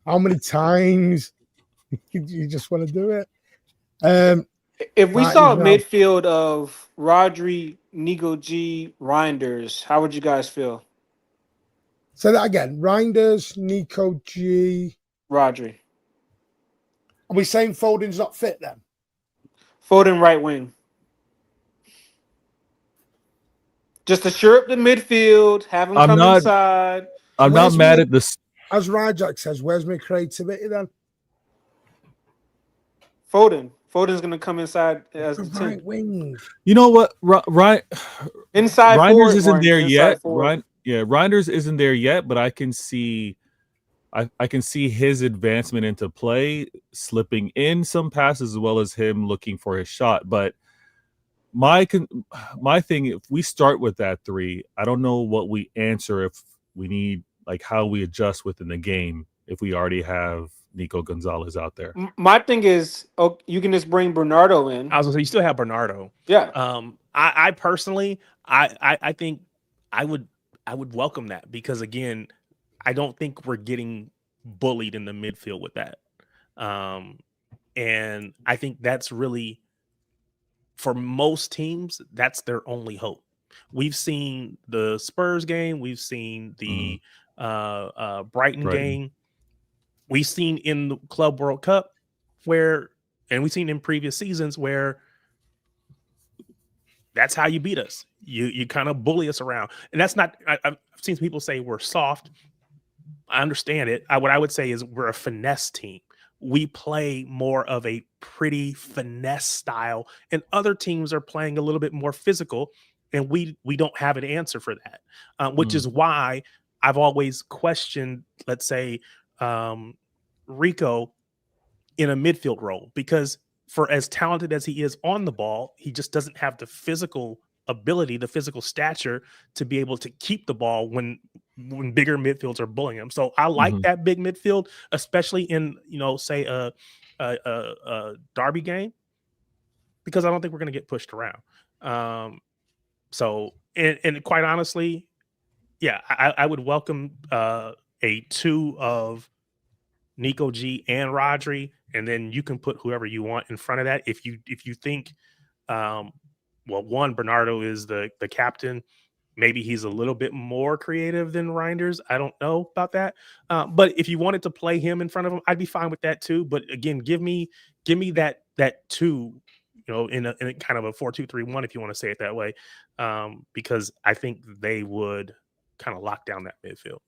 how many times you just want to do it?
If we saw a midfield of Rodri, Nico G, Reinders, how would you guys feel?
Say that again. Reinders, Nico G,
Rodri.
Are we saying Foden's not fit then?
Foden right wing. Just to shore up the midfield, have him come inside.
I'm not mad at this.
As Rajak says, where's my creativity then?
Foden's going to come inside as the
right wing.
You know what? Right.
Inside
Reinders isn't there yet. Reinders isn't there yet, but I can see I can see his advancement into play, slipping in some passes as well as him looking for his shot. But my thing, if we start with that 3, I don't know what we answer if we need, like, how we adjust within the game if we already have Nico Gonzalez out there.
My thing is, you can just bring Bernardo in.
I was gonna say you still have Bernardo.
Yeah.
I personally, I think I would welcome that, because again, I don't think we're getting bullied in the midfield with that. And I think that's really, for most teams, that's their only hope. We've seen the Spurs game. We've seen the Brighton game. We've seen in the Club World Cup and we've seen in previous seasons where that's how you beat us. You kind of bully us around. And that's not, I've seen people say we're soft. I understand it. What I would say is we're a finesse team. We play more of a pretty finesse style, and other teams are playing a little bit more physical, and we don't have an answer for that, which is why I've always questioned, let's say, Rico in a midfield role, because for as talented as he is on the ball, he just doesn't have the physical ability, the physical stature to be able to keep the ball when bigger midfields are bullying him. So I like that big midfield, especially in, say a derby game, because I don't think we're going to get pushed around. So, and quite honestly, yeah, I would welcome a 2 of Nico G and Rodri, and then you can put whoever you want in front of that. If you think, one, Bernardo is the captain. Maybe he's a little bit more creative than Reinders. I don't know about that. But if you wanted to play him in front of him, I'd be fine with that too. But again, give me that 2, in a kind of a 4-2-3-1, if you want to say it that way, because I think they would kind of lock down that midfield.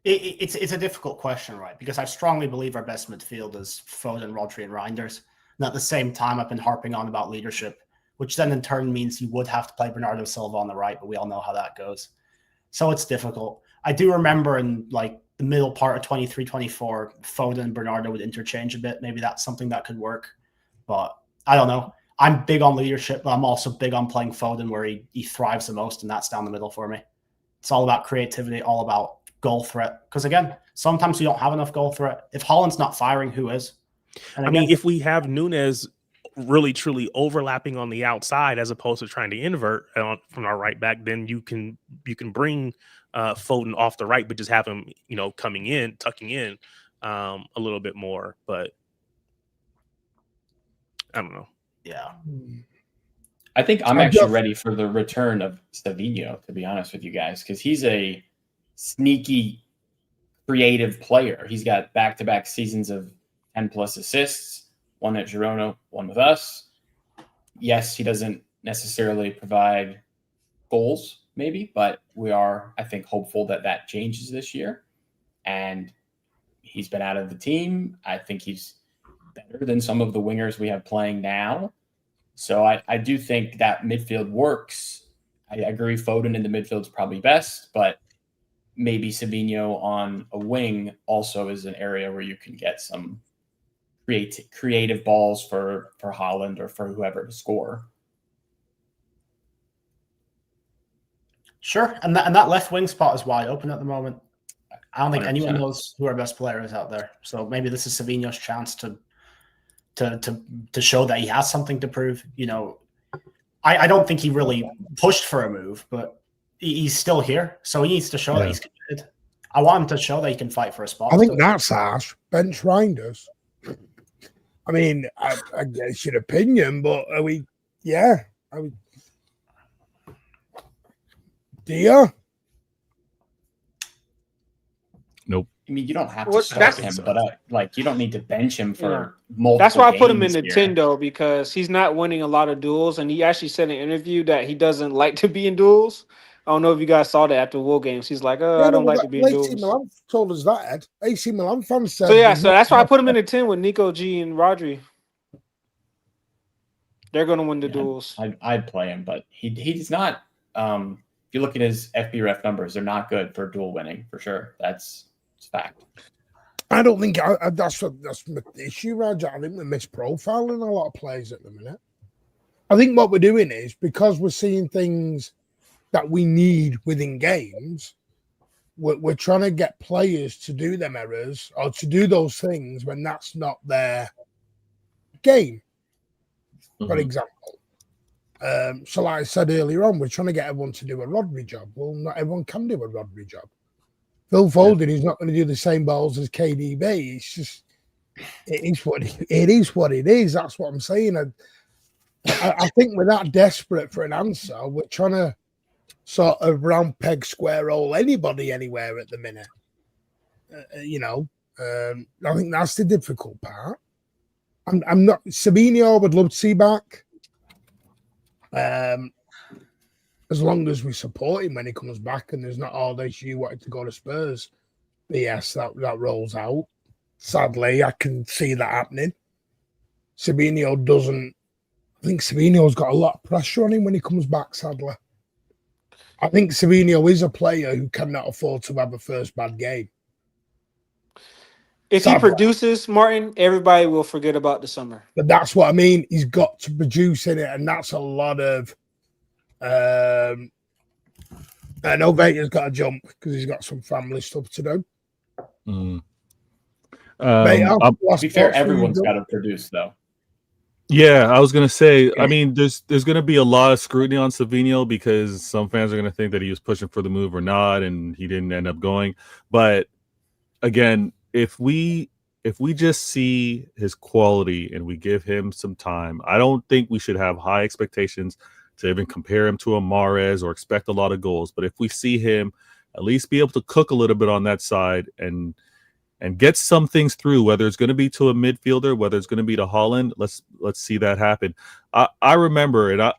It's a difficult question, right? Because I strongly believe our best midfield is Foden, Rodri, and Reinders. And at the same time, I've been harping on about leadership, which then in turn means you would have to play Bernardo Silva on the right, but we all know how that goes. So it's difficult. I do remember in like the middle part of 23-24, Foden and Bernardo would interchange a bit. Maybe that's something that could work, but I don't know. I'm big on leadership, but I'm also big on playing Foden where he thrives the most, and that's down the middle for me. It's all about creativity, all about goal threat. Because again, sometimes we don't have enough goal threat. If Holland's not firing, who is? And again,
if we have Nunes really truly overlapping on the outside as opposed to trying to invert from our right back, then you can bring Foden off the right, but just have him tucking in a little bit more. But I don't know.
Yeah,
I think I'm actually ready for the return of Savinho, to be honest with you guys, because he's a sneaky, creative player. He's got back-to-back seasons of 10+ assists, 1 at Girona, 1 with us. Yes, he doesn't necessarily provide goals, maybe, but we are, I think, hopeful that changes this year. And he's been out of the team. I think he's better than some of the wingers we have playing now. So I do think that midfield works. I agree Foden in the midfield is probably best, but maybe Savinho on a wing also is an area where you can get some creative balls for Haaland or for whoever to score.
Sure, and that left wing spot is wide open at the moment. I don't think anyone
100%.
knows who our best player is out there. So maybe this is Savinho's chance to show that he has something to prove. You know, I don't think he really pushed for a move, but he's still here, so he needs to show that he's committed. I want him to show that he can fight for a spot.
I think that's harsh. Bench Reinders. I mean, I guess your opinion, but are we? Yeah, are we? Do you?
Nope.
I mean, you don't have to
Well,
start
that's-
him, but like you don't need to bench him for
Yeah.
multiple.
That's why I put him in
games
the
here.
10 though, because he's not winning a lot of duels, and he actually said in an interview that he doesn't like to be in duels. I don't know if you guys saw that after Wool games. He's like, I don't like to be in
AC
duels.
Milan told us that, Ed. AC Milan fans said.
So yeah, so that's why I put him in the 10 with Nico G and Rodri. They're gonna win the duels.
I'd play him, but he's not. If you look at his FBref numbers, they're not good for duel winning for sure. It's a fact.
I don't think that's my issue, Raj. I think we're misprofiling a lot of players at the minute. I think what we're doing is because we're seeing things that we need within games, we're trying to get players to do them errors or to do those things when that's not their game, for example. So like I said earlier on, we're trying to get everyone to do a Rodri job. Well, not everyone can do a Rodri job. Phil Foden is not going to do the same balls as KDB. It's just, it is what it is. That's what I'm saying. I think we're that desperate for an answer. We're trying to sort of round peg square hole anybody anywhere at the minute. I think that's the difficult part. I'm not Sabinho. Would love to see back. As long as we support him when he comes back, and there's not all this you wanted to go to Spurs. But yes, that rolls out. Sadly, I can see that happening. Sabinho doesn't. I think Sabinho's got a lot of pressure on him when he comes back, sadly. I think Sabinho is a player who cannot afford to have a first bad game.
If he produces, Martin, everybody will forget about the summer.
But that's what I mean. He's got to produce in it, and that's a lot of. I know Vader's got to jump because he's got some family stuff to do.
To be fair, everyone's got to produce, though.
Yeah, I was gonna say. I mean, there's gonna be a lot of scrutiny on Savinho because some fans are gonna think that he was pushing for the move or not, and he didn't end up going. But again, if we just see his quality and we give him some time, I don't think we should have high expectations to even compare him to a Mahrez or expect a lot of goals. But if we see him at least be able to cook a little bit on that side and get some things through, whether it's going to be to a midfielder, whether it's going to be to Haaland, let's see that happen. I remember, and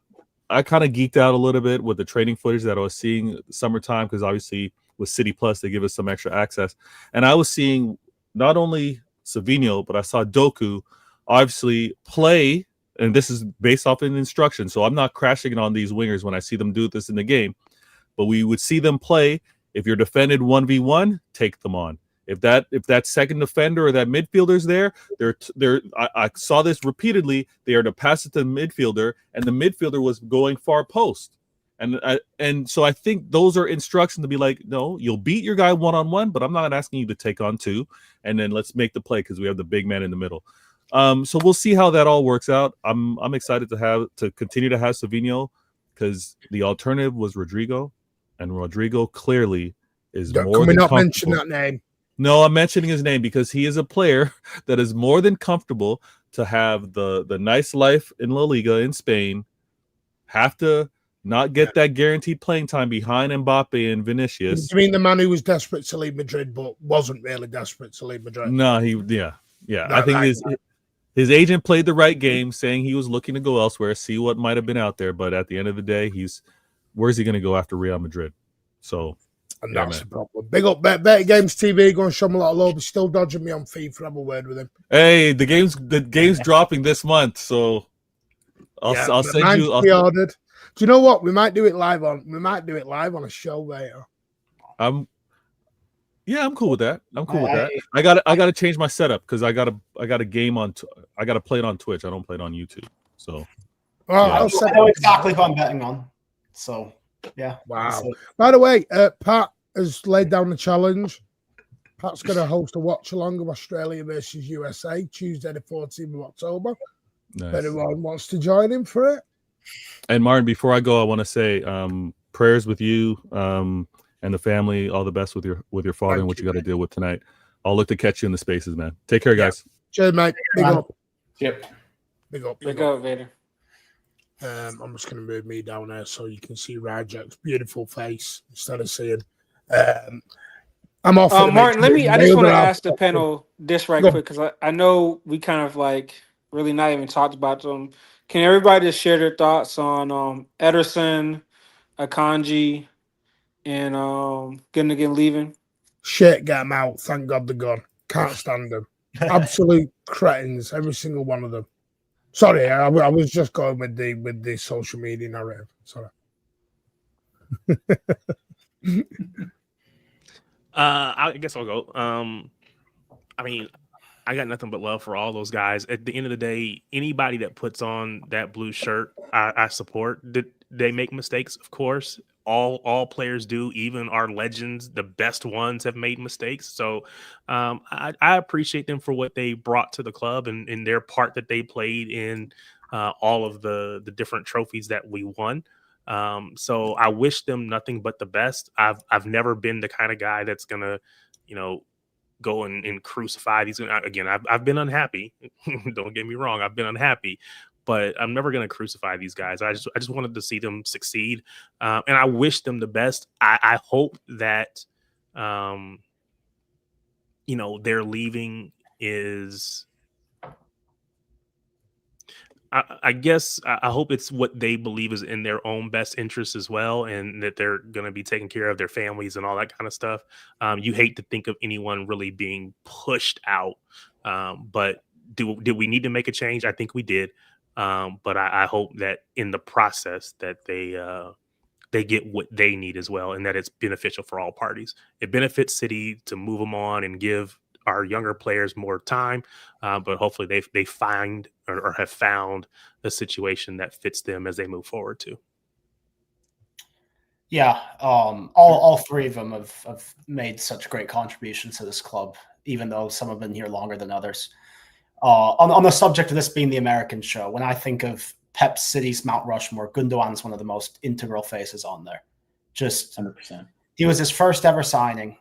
I kind of geeked out a little bit with the training footage that I was seeing summertime, because obviously with City Plus, they give us some extra access. And I was seeing not only Savinho, but I saw Doku obviously play. And this is based off an instruction, so I'm not crashing on these wingers when I see them do this in the game. But we would see them play. If you're defended 1v1, take them on. If that second defender or that midfielder's there, I saw this repeatedly. They are to pass it to the midfielder, and the midfielder was going far post. And so I think those are instructions to be like, no, you'll beat your guy one-on-one, but I'm not asking you to take on two, and then let's make the play because we have the big man in the middle. So we'll see how that all works out. I'm excited to continue to have Savinho because the alternative was Rodrigo, and Rodrigo clearly is more than comfortable. Can we not mention
that name?
No, I'm mentioning his name because he is a player that is more than comfortable to have the nice life in La Liga in Spain, have to not get that guaranteed playing time behind Mbappe and Vinicius.
You mean the man who was desperate to leave Madrid but wasn't really desperate to leave Madrid?
No, I think his agent played the right game, saying he was looking to go elsewhere, see what might have been out there. But at the end of the day, where's he going to go after Real Madrid? So,
and that's the problem. Big up Better Games TV, going to show him a lot of love. He's still dodging me on FIFA. Have a word with him.
Hey, the game's dropping this month, so I'll send you.
Ordered. Do you know what? We might do it live on a show later.
Yeah, I'm cool with that. I'm cool with
I-
that. I got to change my setup because I got a game on. I got to play it on Twitch. I don't play it on YouTube. So
Well,
Yeah.
I'll
I
set
know
up-
exactly who I'm betting on. So, yeah.
Wow. By the way, Pat has laid down the challenge. Pat's going to host a watch along of Australia versus USA Tuesday, the 14th of October. If
nice.
anyone wants to join him for it.
And Martin, before I go, I want to say prayers with you and the family. All the best with your father and what you got to deal with tonight. I'll look to catch you in the spaces, man. Take care, guys.
Cheers, mate. Big
Man.
up.
Yep.
Big up.
Big up, Vader.
I'm just going to move me down there so you can see Rajak's beautiful face instead of seeing. I'm off.
Martin, I just want to ask the panel this right
Go.
quick because I know we kind of like really not even talked about them. Can everybody just share their thoughts on Ederson, Akanji, and Gundogan leaving?
Shit, get them out. Thank God they're gone. Can't stand them. Absolute cretins, every single one of them. Sorry, I was just going with the social media narrative. Sorry.
I guess I'll go. I mean, I got nothing but love for all those guys. At the end of the day, anybody that puts on that blue shirt, I support. Did they make mistakes? Of course. All players do. Even our legends, the best ones, have made mistakes. So I appreciate them for what they brought to the club and their part that they played in all of the different trophies that we won. So I wish them nothing but the best. I've never been the kind of guy that's gonna, go and crucify these. Again, I've been unhappy. Don't get me wrong, I've been unhappy, but I'm never gonna crucify these guys. I just wanted to see them succeed, and I wish them the best. I hope that, their leaving is. I guess I hope it's what they believe is in their own best interest as well, and that they're going to be taking care of their families and all that kind of stuff. You hate to think of anyone really being pushed out, but did we need to make a change? I think we did, but I hope that in the process that they get what they need as well, and that it's beneficial for all parties. It benefits City to move them on and give our younger players more time, but hopefully they find or have found a situation that fits them as they move forward too.
Yeah, all three of them have made such great contributions to this club, even though some have been here longer than others. On the subject of this being the American show, when I think of Pep City's Mount Rushmore, Gundogan's one of the most integral faces on there. Just
100%.
He was his first ever signing.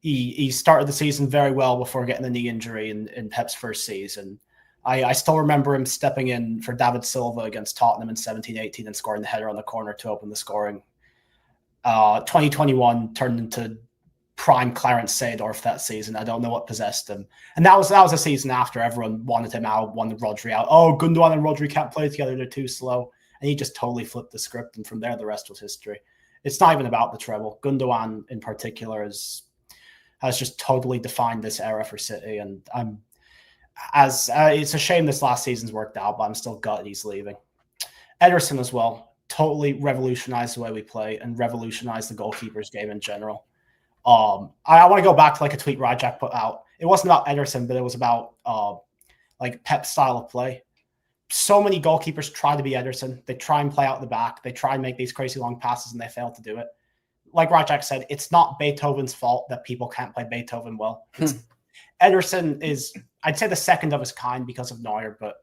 He started the season very well before getting a knee injury in Pep's first season. I still remember him stepping in for David Silva against Tottenham in 17-18 and scoring the header on the corner to open the scoring. 2021 turned into prime Clarence Seedorf that season. I don't know what possessed him. And that was a season after everyone wanted him out, wanted Rodri out. Oh, Gundogan and Rodri can't play together. They're too slow. And he just totally flipped the script. And from there, the rest was history. It's not even about the treble. Gundogan in particular has just totally defined this era for City. And it's a shame this last season's worked out, but I'm still gutted he's leaving. Ederson as well, totally revolutionized the way we play and revolutionized the goalkeeper's game in general. I want to go back to like a tweet Rajak put out. It wasn't about Ederson, but it was about like Pep's style of play. So many goalkeepers try to be Ederson. They try and play out the back. They try and make these crazy long passes, and they fail to do it. Like Rajak said, it's not Beethoven's fault that people can't play Beethoven well. Ederson is, I'd say, the second of his kind because of Neuer, but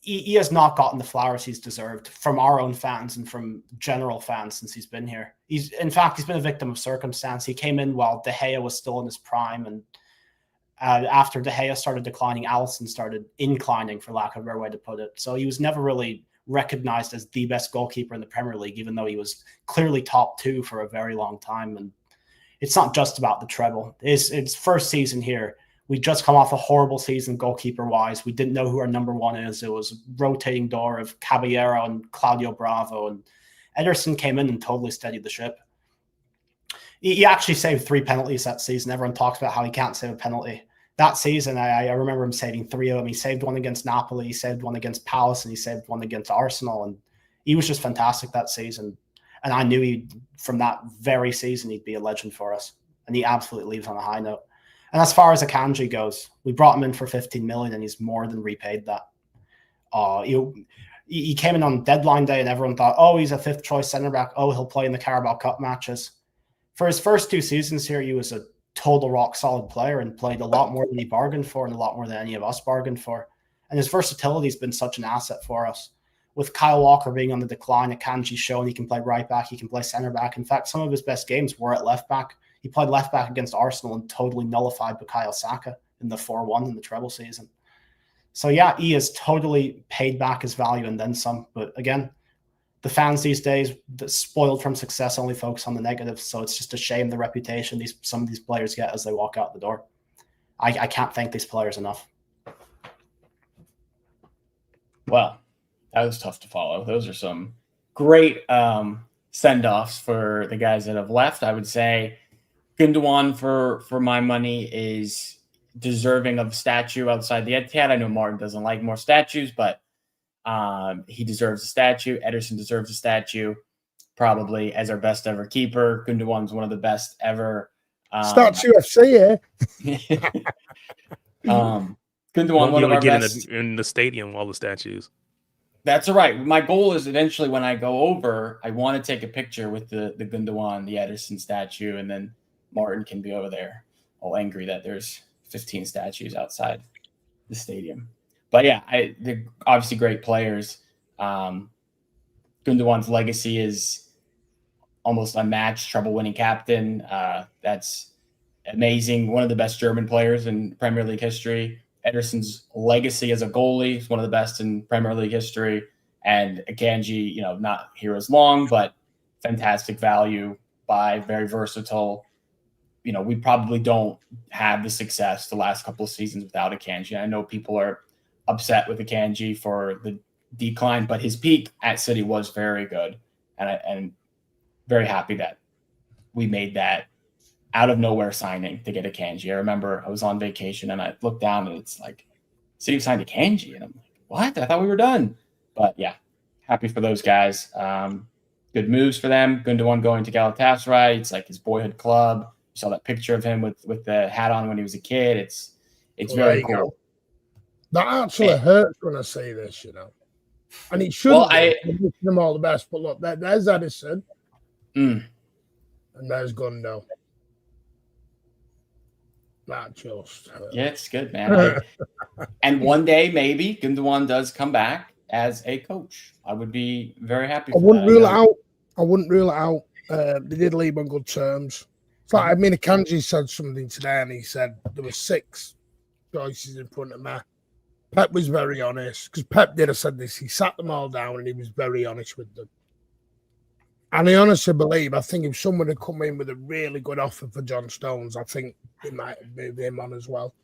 he has not gotten the flowers he's deserved from our own fans and from general fans since he's been here. He's been a victim of circumstance. He came in while De Gea was still in his prime, and after De Gea started declining, Alisson started inclining, for lack of a better way to put it. So he was never really recognized as the best goalkeeper in the Premier League, even though he was clearly top two for a very long time. And it's not just about the treble. It's first season here. We just come off a horrible season goalkeeper-wise. We didn't know who our number one is. It was a rotating door of Caballero and Claudio Bravo. And Ederson came in and totally steadied the ship. He actually saved 3 penalties that season. Everyone talks about how he can't save a penalty. That season, I remember him saving 3 of them. He saved one against Napoli, he saved one against Palace, and he saved one against Arsenal. And he was just fantastic that season. And I knew from that very season, he'd be a legend for us. and he absolutely leaves on a high note. And as far as Akanji goes, we brought him in for 15 million, and he's more than repaid that. He came in on deadline day, and everyone thought, oh, he's a fifth choice centre back. Oh, he'll play in the Carabao Cup matches. For his first 2 seasons here, he was a total rock solid player and played a lot more than he bargained for, and a lot more than any of us bargained for. And his versatility has been such an asset for us. With Kyle Walker being on the decline, Akanji's shown he can play right back, he can play centre back. In fact, some of his best games were at left back. He played left back against Arsenal and totally nullified Bukayo Saka in the 4-1 in the treble season. So yeah, he has totally paid back his value and then some. But again, the fans these days, spoiled from success, only focus on the negatives. So it's just a shame the reputation some of these players get as they walk out the door. I can't thank these players enough.
Well, that was tough to follow. Those are some great send-offs for the guys that have left. I would say Gundogan, for my money, is deserving of statue outside the Etihad. I know Martin doesn't like more statues, but he deserves a statue. Ederson deserves a statue, probably as our best ever keeper. Gundogan's one of the best ever.
Statue FC,
Gundogan, one of our best
in the stadium. All the statues.
That's all right. My goal is eventually when I go over, I want to take a picture with the Gundogan, the Ederson statue, and then Martin can be over there all angry that there's 15 statues outside the stadium. But yeah, they're obviously great players. Gundogan's legacy is almost unmatched, treble-winning captain. That's amazing. One of the best German players in Premier League history. Ederson's legacy as a goalie is one of the best in Premier League history. And Akanji, not here as long, but fantastic value, very versatile. We probably don't have the success the last couple of seasons without Akanji. I know people are upset with Akanji for the decline, but his peak at City was very good. And very happy that we made that out of nowhere signing to get Akanji. I remember I was on vacation and I looked down and it's like, City signed Akanji. And I'm like, what? I thought we were done. But yeah, happy for those guys. Good moves for them. Gundogan going to Galatasaray. It's like his boyhood club. You saw that picture of him with the hat on when he was a kid. It's very cool.
That actually hurts when I say this, And it shouldn't. I wish them all the best. But look, there's Edison. And there's Gundo. That just hurts.
Yeah, it's good, man. And one day, maybe Gundogan does come back as a coach. I would be very happy.
I wouldn't rule it out. They did leave on good terms. It's like, Akanji said something today, and he said there were 6 choices in front of me. Pep was very honest, because Pep did have said this. He sat them all down, and he was very honest with them. And I honestly believe, I think if someone had come in with a really good offer for John Stones, I think they might have moved him on as well.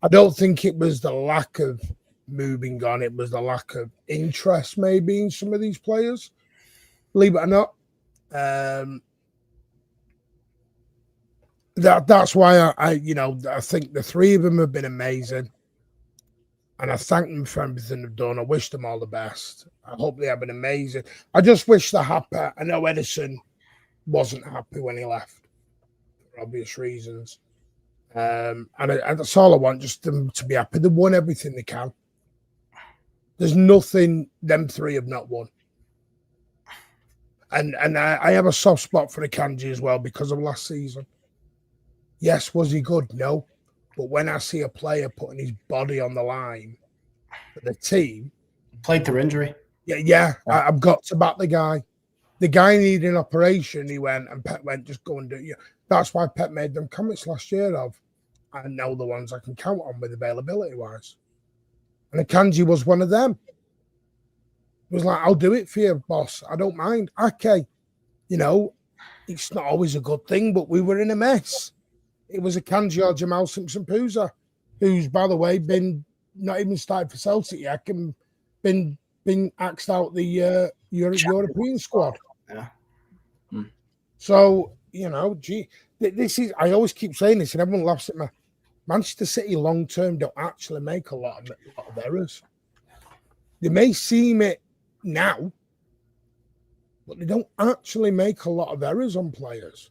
I don't think it was the lack of moving on. It was the lack of interest maybe in some of these players. Believe it or not. That's why I think the 3 of them have been amazing. And I thank them for everything they've done. I wish them all the best. I hope they have an amazing. I just wish they're happy. I know Edison wasn't happy when he left for obvious reasons. And that's all I want, just them to be happy. They've won everything they can. There's nothing them 3 have not won. And I have a soft spot for Akanji as well because of last season. Yes, was he good? No. But when I see a player putting his body on the line for the team,
played through injury.
Yeah. I've got to back the guy. The guy needed an operation. He went, and Pep went, just go and do it. That's why Pep made them comments last year of, I know the ones I can count on with availability wise. And Akanji was one of them. It was like, I'll do it for you, boss. I don't mind. Okay. It's not always a good thing, but we were in a mess. It was Akanji or Jamal Simpson-Pouza, who's, by the way, been not even started for Celtic yet, and been axed out the European squad.
Yeah.
So, this is, I always keep saying this, and everyone laughs at me. Manchester City long-term don't actually make a lot of errors. They may seem it now, but they don't actually make a lot of errors on players.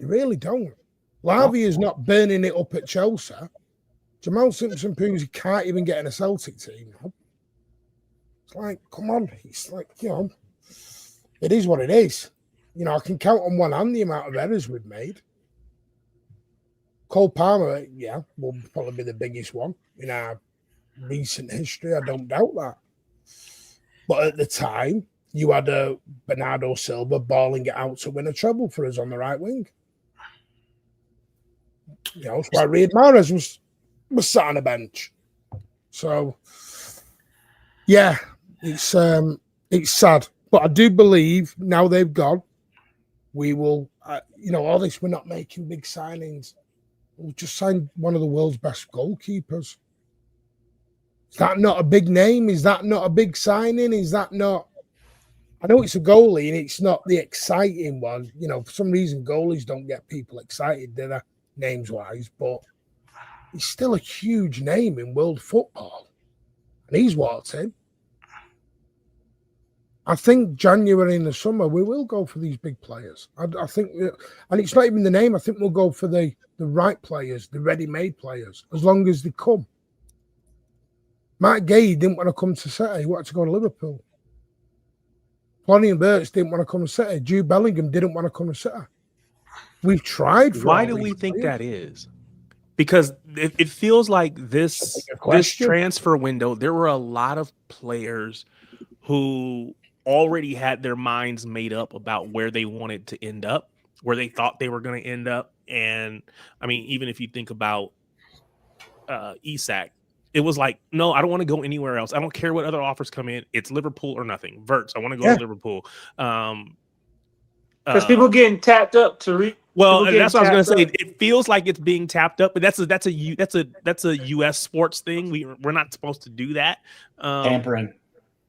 They really don't. Lavia is not burning it up at Chelsea. Jamal Simpson proves he can't even get in a Celtic team now. It's like, come on. It's like, it is what it is. I can count on one hand the amount of errors we've made. Cole Palmer, will probably be the biggest one in our recent history. I don't doubt that. But at the time, you had a Bernardo Silva balling it out to win a treble for us on the right wing. That's why Riyad Mahrez was sat on a bench. So, it's sad. But I do believe now they've gone, we will, all this, we're not making big signings. We'll just sign one of the world's best goalkeepers. Is that not a big name? Is that not a big signing? Is that not... I know it's a goalie and it's not the exciting one. For some reason, goalies don't get people excited, do they, names-wise? But he's still a huge name in world football. And he's walked in. I think January in the summer, we will go for these big players. I think... And it's not even the name. I think we'll go for the right players, the ready-made players, as long as they come. Matt Gay didn't want to come to City. He wanted to go to Liverpool. Florian Wirtz didn't want to come to City. Jude Bellingham didn't want to come to City. We've tried for...
Why do we think that is? Because it feels like this transfer window, there were a lot of players who already had their minds made up about where they wanted to end up, where they thought they were going to end up. And I mean, even if you think about Isak, it was like, no, I don't want to go anywhere else. I don't care what other offers come in. It's Liverpool or nothing. Wirtz, I want to go to Liverpool.
Because people getting tapped up to
well, that's what I was going to say. It feels like it's being tapped up, but that's a U.S. sports thing. We're not supposed to do that.
Tampering.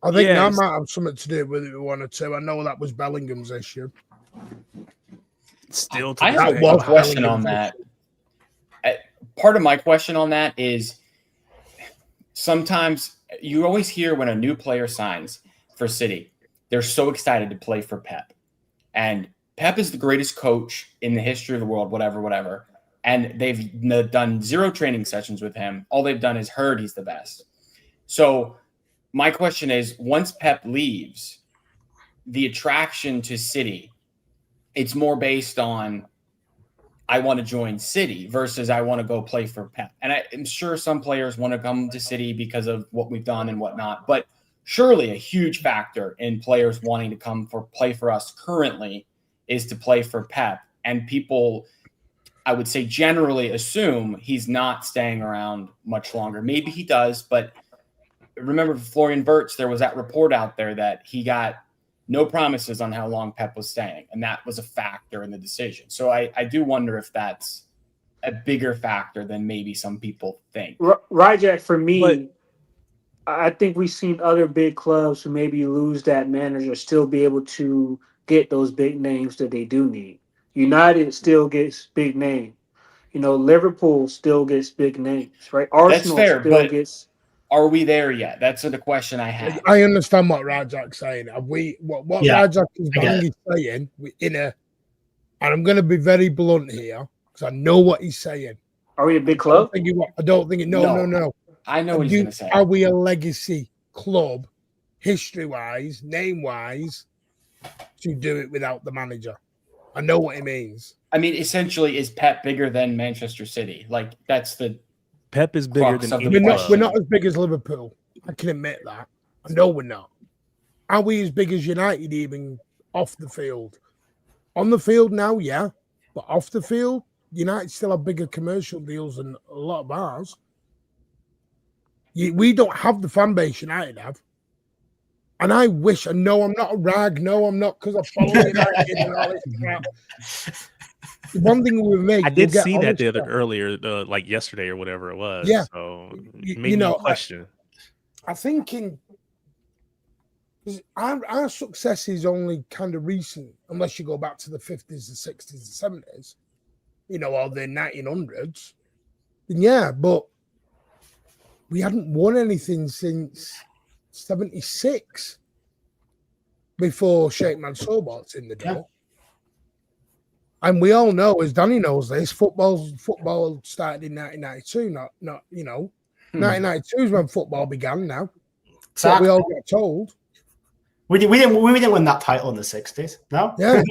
I think that might have something to do with it. One or two. I know that was Bellingham's issue.
Still, I have a question on that. Part of my question on that is sometimes you always hear when a new player signs for City, they're so excited to play for Pep. And Pep is the greatest coach in the history of the world, whatever. And they've done 0 training sessions with him. All they've done is heard he's the best. So my question is, once Pep leaves, the attraction to City, it's more based on I want to join City versus I want to go play for Pep. And I'm sure some players want to come to City because of what we've done and whatnot. But surely a huge factor in players wanting to play for us currently is to play for Pep. And people, I would say, generally assume he's not staying around much longer. Maybe he does, but remember Florian Wirtz, there was that report out there that he got no promises on how long Pep was staying, and that was a factor in the decision. So I do wonder if that's a bigger factor than maybe some people think.
Rajak, for me, I think we've seen other big clubs who maybe lose that manager still be able to get those big names that they do need. United still gets big names. Liverpool still gets big names, right? Arsenal still gets...
Are we there yet? That's the question I have.
I understand what Rajak's saying. What Rajak is saying, and I'm going to be very blunt here because I know what he's saying.
Are we a big club?
I don't think no.
I know what he's going to say.
Are we a legacy club, history-wise, name-wise, to do it without the manager? I know what he means.
I mean, essentially, is Pep bigger than Manchester City? Like, that's the...
Pep is bigger than
we're not as big as Liverpool. I can admit that. I know we're not. Are we as big as United even off the field? On the field now, yeah. But off the field, United still have bigger commercial deals than a lot of ours. We don't have the fan base United have. And I wish, and no, I'm not a rag. No, I'm not, because I follow United and all this crap. One thing we make,
I did see that earlier, like yesterday or whatever it was.
Yeah.
So it made me question.
I think our success is only kind of recent, unless you go back to the 50s, the 60s, the 70s, or the 1900s. And yeah, but we hadn't won anything since 76 before Sheikh Mansour bought in the door. And we all know, as Danny knows this, football started in 1992, not 1992 is when football began now. That's what we all got told.
We didn't win that title in the 60s, no?
Yeah.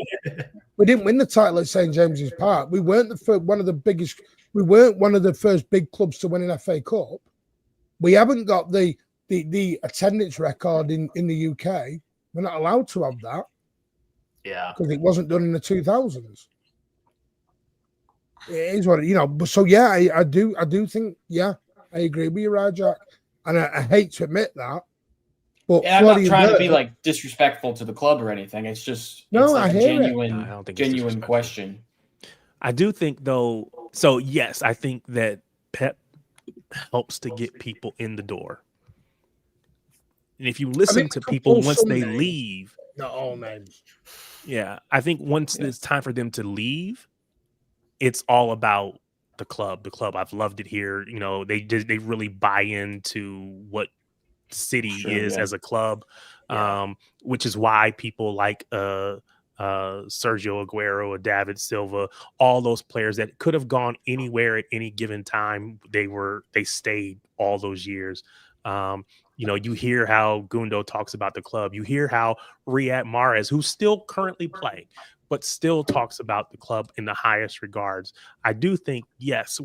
We didn't win the title at St. James's Park. We weren't one of the first big clubs to win an FA Cup. We haven't got the attendance record in the UK. We're not allowed to have that.
Yeah.
Because it wasn't done in the 2000s. It is what so yeah, I do think, yeah, I agree with you, Rajak. And I hate to admit that. But
I'm not trying to be like disrespectful to the club or anything. It's just
I hear
genuine,
I don't think
genuine question.
I do think though. So yes, I think that Pep helps to get people in the door. And if you listen to people once they leave,
not all names.
Yeah, I think once it's time for them to leave, it's all about the club. The club, I've loved it here. They really buy into what City is as a club, which is why people like Sergio Aguero or David Silva, all those players that could have gone anywhere at any given time, they stayed all those years. You hear how Gundo talks about the club. You hear how Riyad Mahrez, who's still currently playing, but still talks about the club in the highest regards. I do think, yes,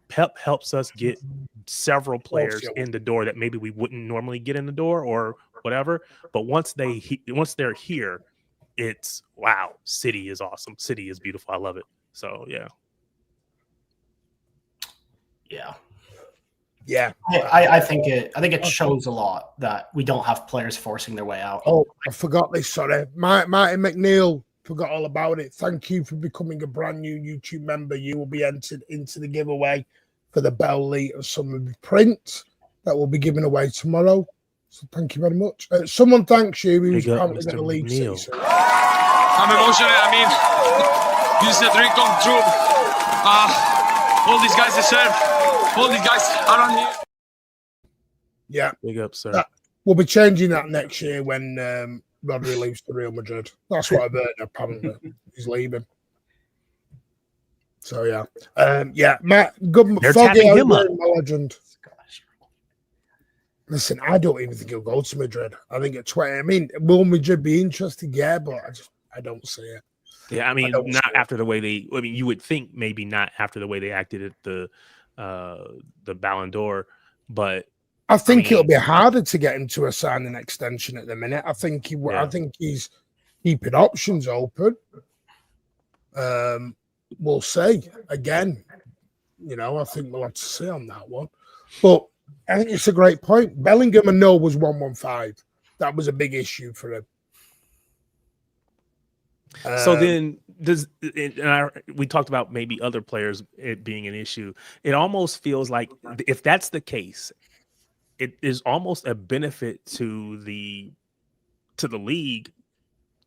Pep helps us get several players in the door that maybe we wouldn't normally get in the door or whatever. But once they're here, it's wow. City is awesome. City is beautiful. I love it. So yeah.
I think it shows a lot that we don't have players forcing their way out.
Oh, I forgot this. Sorry, Martin McNeil. Forgot all about it. Thank you for becoming a brand new YouTube member. You will be entered into the giveaway for the Bell Lee and some of the prints that will be given away tomorrow. So thank you very much. Someone thanks you. He was apparently going to leave City.
I'm emotional. I mean, this is a dream come true. All these guys deserve. All these guys around here.
Yeah.
Big up, sir.
We'll be changing that next year when Rodri leaves to Real Madrid. That's what I've heard. Apparently, he's leaving. So yeah, Matt. Good.
They're tapping him up.
My legend. Listen, I don't even think he'll go to Madrid. I think at 20. I mean, will Madrid be interested? Yeah, but I don't see it.
Yeah, I mean, not after the way they. I mean, you would think maybe not after the way they acted at the Ballon d'Or, but.
I think it'll be harder to get him to a signing extension at the minute. I think he's keeping options open. We'll see. Again, I think we'll have to see on that one. But I think it's a great point. Bellingham, I know, was 115. That was a big issue for him.
So then, we talked about maybe other players it being an issue. It almost feels like if that's the case, it is almost a benefit to the league,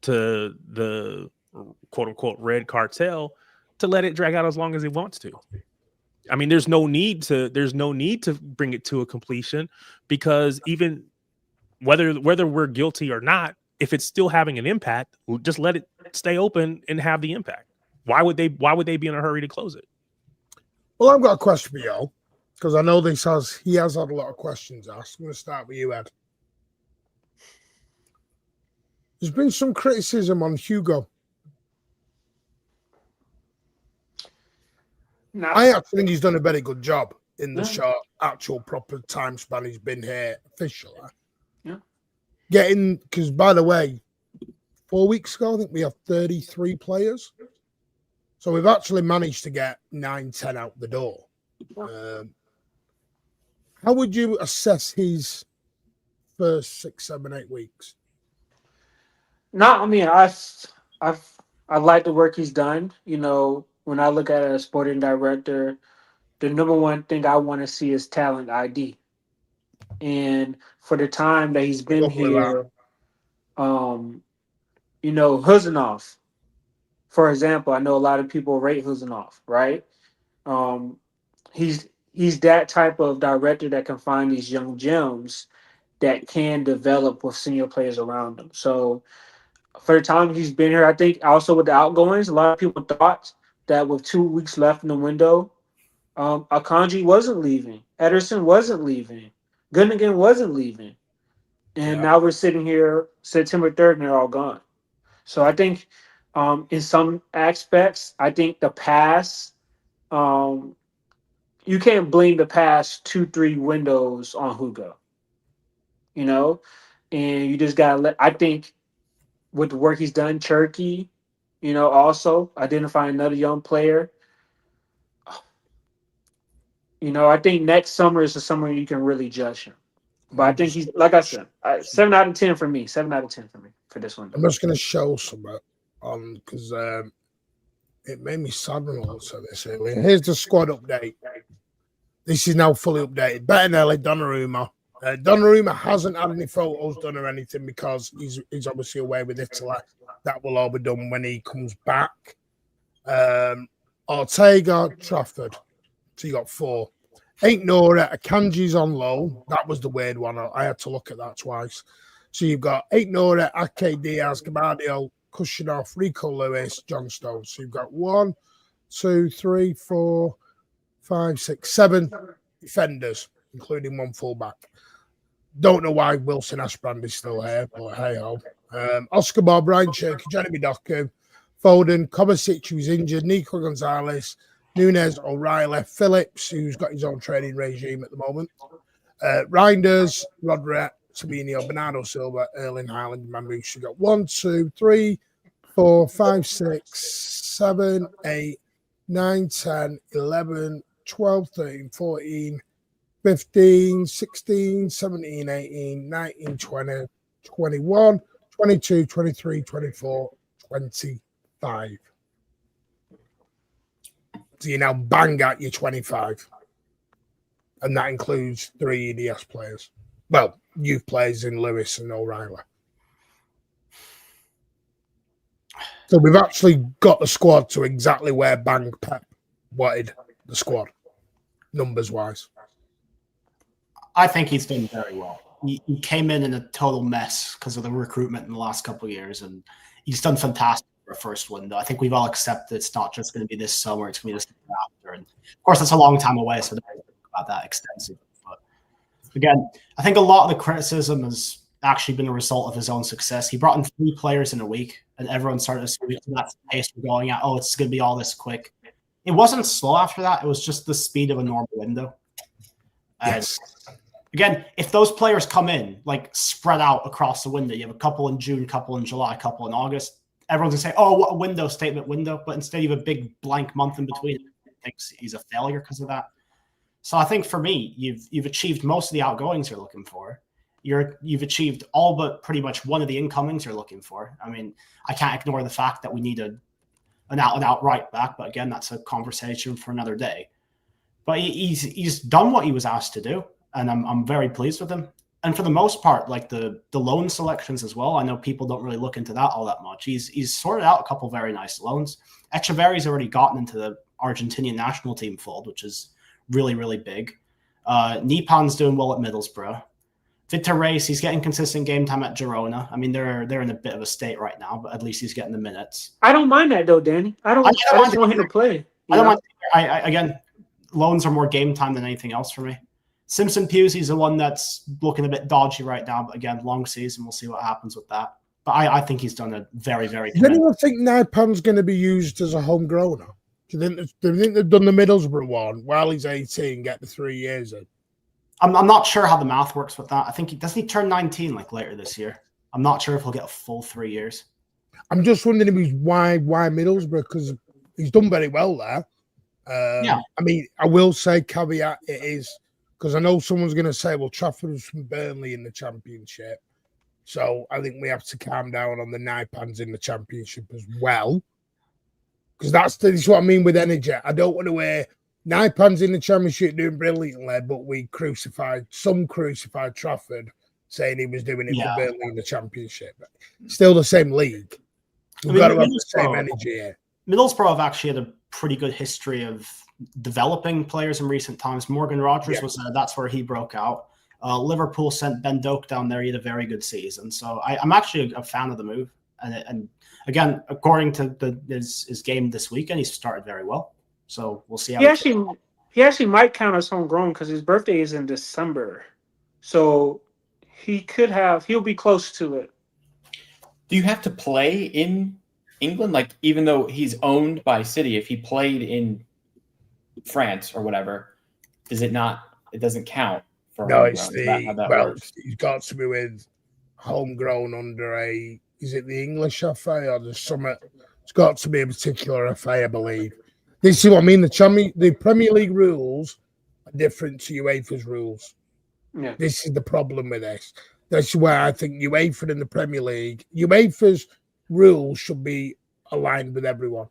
to the quote unquote red cartel, to let it drag out as long as it wants to. I mean, there's no need to bring it to a completion, because even whether we're guilty or not, if it's still having an impact, we'll just let it stay open and have the impact. Why would they be in a hurry to close it?
Well, I've got a question for you, because I know he has had a lot of questions asked. I'm going to start with you, Ed. There's been some criticism on Hugo.
No.
I actually think he's done a very good job in the short, actual, proper time span he's been here officially.
Yeah.
Because, by the way, 4 weeks ago, I think we have 33 players. So we've actually managed to get 9-10 out the door. How would you assess his first 6, 7, 8 weeks?
No, I mean, I like the work he's done. When I look at a sporting director, the number one thing I want to see is talent ID. And for the time that he's been here, Huzanov, for example, I know a lot of people rate Huzanov, right? He's that type of director that can find these young gems that can develop with senior players around them. So for the time he's been here. I think also with the outgoings, a lot of people thought that with 2 weeks left in the window, Akanji wasn't leaving, Ederson wasn't leaving, Gundogan wasn't leaving, and
Yeah.
now we're sitting here September 3rd and they're all gone. So I think in some aspects, I think the past, you can't blame the past 2-3 windows on Hugo, you know, and you just gotta let. I think with the work he's done, Turkey, also identifying another young player. I think next summer is the summer you can really judge him. But I think he's, like I said, 7 out of 10 for me. 7 out of 10 for me for this one.
I'm just going to show some on because it made me sad when I looked at this earlier. Here's the squad update. This is now fully updated. Bettinelli, Donnarumma. Donnarumma hasn't had any photos done or anything because he's obviously away with Italy. That will all be done when he comes back. Ortega, Trafford. So you got 4. Ain't Nora, Akanji's on loan. That was the weird one. I had to look at that twice. So you've got Ain't Nora, Ake Diaz, Gabardio, Kushinov, Rico Lewis, John Stones. So you've got 1, 2, 3, 4, 5, 6, 7 defenders, including 1 fullback. Don't know why Wilson Ashbrand is still here, but hey ho. Oscar Bob, Ryan Cherky, Jeremy Doku, Foden, Kovacic, who's injured, Nico Gonzalez, Nunes, O'Reilly, Phillips, who's got his own training regime at the moment, Reinders, Rodri, Sabinho, Bernardo Silva, Erling Haaland, Mamouche. You got 1, 2, 3, 4, 5, 6, 7, 8, 9, 10, 11, 12, 13, 14, 15, 16, 17, 18, 19, 20, 21, 22, 23, 24, 25. So you now bang at your 25. And that includes 3 EDS players. Well, youth players in Lewis and O'Reilly. So we've actually got the squad to exactly where Bang Pep wanted the squad, numbers-wise.
I think he's done very well. He came in a total mess because of the recruitment in the last couple of years, and he's done fantastic for a first window. I think we've all accepted it's not just going to be this summer, it's going to be this summer after. And of course, that's a long time away, so don't think about that extensively. But again, I think a lot of the criticism has actually been a result of his own success. He brought in 3 players in a week, and everyone started assuming that's the pace we're going at. Oh, it's going to be all this quick. It wasn't slow after that. It was just the speed of a normal window.
Yes.
Again, if those players come in, like spread out across the window, you have a couple in June, couple in July, couple in August, everyone's going to say, oh, what a window, statement window. But instead you have a big blank month in between. Thinks he's a failure because of that. So I think for me, you've achieved most of the outgoings you're looking for. You've achieved all but pretty much one of the incomings you're looking for. I mean, I can't ignore the fact that we need an out right back, but again, that's a conversation for another day. But he's done what he was asked to do, and I'm very pleased with him. And for the most part, like the loan selections as well, I know people don't really look into that all that much. He's sorted out a couple very nice loans. Echeverry's already gotten into the Argentinian national team fold, which is really, really big. Nipan's doing well at Middlesbrough. Victor Reis, he's getting consistent game time at Girona. I mean, they're in a bit of a state right now, but at least he's getting the minutes.
I don't mind that though, Danny. I just want him to play.
I don't mind. Again, loans are more game time than anything else for me. Simpson Pusey's the one that's looking a bit dodgy right now, but again, long season. We'll see what happens with that. But I think he's done a very, very good.
Does anyone think Nipan's going to be used as a homegrowner? Do you think they've done the Middlesbrough one while he's 18, get the 3 years in?
I'm not sure how the math works with that. I think doesn't he turn 19 like later this year? I'm not sure if he'll get a full 3 years.
I'm just wondering if he's why Middlesbrough, because he's done very well there.
Yeah.
I mean, I will say caveat it is, because I know someone's going to say, well, Trafford was from Burnley in the Championship. So I think we have to calm down on the Nipans in the Championship as well. Because that's what I mean with energy. I don't want to wear Nipans in the Championship doing brilliantly, but we crucified Trafford saying he was doing it for Burnley in the Championship. Still the same league. We've got to have the same energy here.
Middlesbrough have actually had a pretty good history of developing players in recent times. Morgan Rogers was that's where he broke out. Liverpool sent Ben Doak down there. He had a very good season. So I'm actually a fan of the move. And again, according to his game this weekend, he started very well. So we'll see how
He actually might count as homegrown because his birthday is in December, so he'll be close to it.
Do you have to play in England? Like, even though he's owned by City, if he played in France or whatever, it doesn't count for
No,
homegrown?
it's
That works?
he's got to be with homegrown under is it the English FA or the Summit? It's got to be a particular FA, I believe. This is what I mean. The Premier League rules are different to UEFA's rules.
Yeah.
This is the problem with this. That's where I think UEFA and the Premier League, UEFA's rules should be aligned with everyone.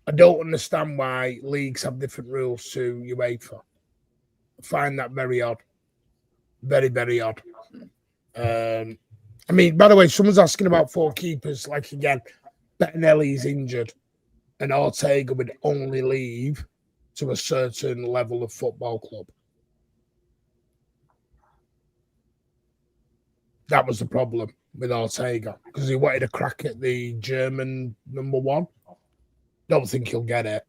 I don't understand why leagues have different rules to UEFA. I find that very odd. Very, very odd. I mean, by the way, someone's asking about 4 keepers. Like, again, Bettinelli's injured and Ortega would only leave to a certain level of football club. That was the problem with Ortega because he wanted a crack at the German number 1. Don't think he'll get it.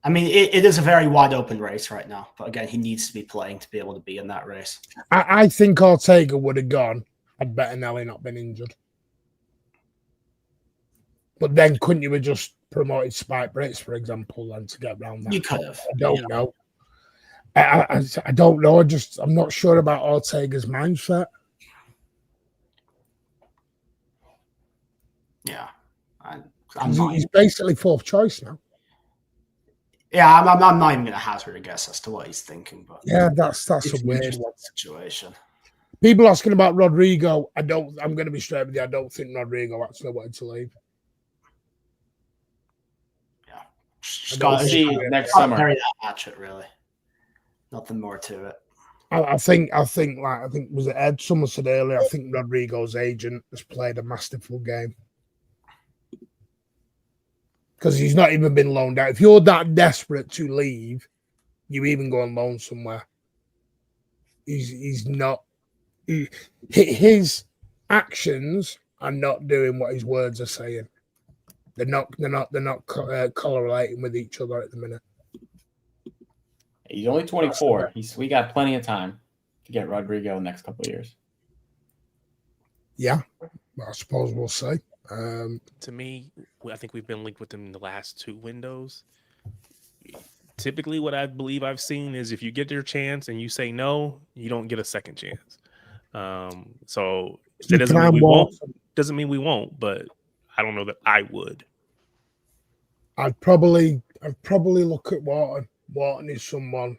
I mean, it is a very wide open race right now. But again, he needs to be playing to be able to be in that race.
I think Ortega would have gone had Bettinelli not been injured. But then couldn't you have just promoted Spike Brits, for example, and to get around that?
You could have.
I don't know. I don't know. I'm not sure about Ortega's mindset.
Yeah.
He's basically 4th choice now.
Yeah, I'm not even going to hazard a guess as to what he's thinking. But
yeah, that's a weird
situation.
People asking about Rodrigo. I'm going to be straight with you. I don't think Rodrigo actually wanted to leave.
Yeah,
we'll see next summer.
Very that hatchet, really. Nothing more to it.
I think was it Ed? Someone said earlier. I think Rodrigo's agent has played a masterful game because he's not even been loaned out. If you're that desperate to leave, you even go on loan somewhere. He's not. His actions are not doing what his words are saying. They're not correlating with each other at the minute.
He's only 24. We got plenty of time to get Rodrigo in the next couple of years.
Yeah, I suppose we'll see.
To me, I think we've been linked with him in the last 2 windows. Typically, what I believe I've seen is if you get your chance and you say no, you don't get a second chance. So that doesn't mean we won't. Doesn't mean we won't, but I don't know that I would.
I'd probably look at Wharton. Wharton is someone.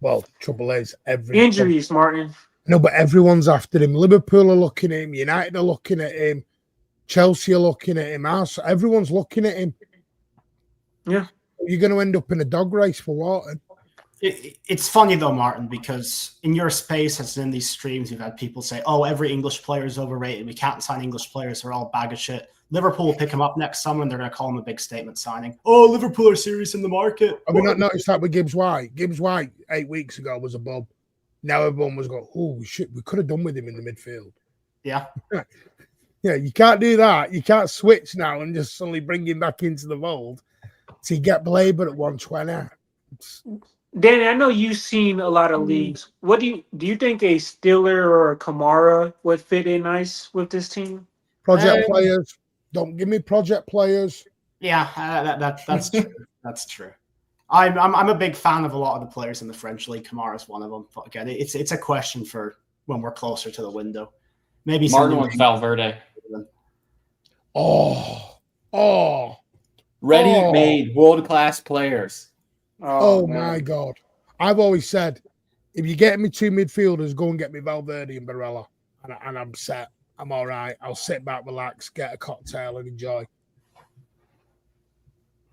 Well, trouble is
injuries, Martin.
No, but everyone's after him. Liverpool are looking at him. United are looking at him. Chelsea are looking at him. Everyone's looking at him.
Yeah,
you're going to end up in a dog race for Wharton.
It's funny though, Martin, because in your space, as in these streams, you've had people say, "Oh, every English player is overrated. We can't sign English players; they're all a bag of shit." Liverpool will pick him up next summer, and they're going to call him a big statement signing. Oh, Liverpool are serious in the market.
Have we not noticed that with Gibbs White? Gibbs White 8 weeks ago was a bub. Now everyone was going, "Oh shit, we could have done with him in the midfield."
Yeah,
yeah, you can't do that. You can't switch now and just suddenly bring him back into the fold. So you get laboured at 120.
Danny, I know you've seen a lot of leagues. What do you think a Stiller or a Kamara would fit in nice with this team?
Project players. Don't give me project players.
Yeah, that's true. That's true. I'm a big fan of a lot of the players in the French league. Kamara's one of them. But again, it's a question for when we're closer to the window. Maybe
Martin with Valverde. Ready-made world-class players.
Oh my God. I've always said, if you get me 2 midfielders, go and get me Valverde and Barella. And I'm set. I'm all right. I'll sit back, relax, get a cocktail and enjoy.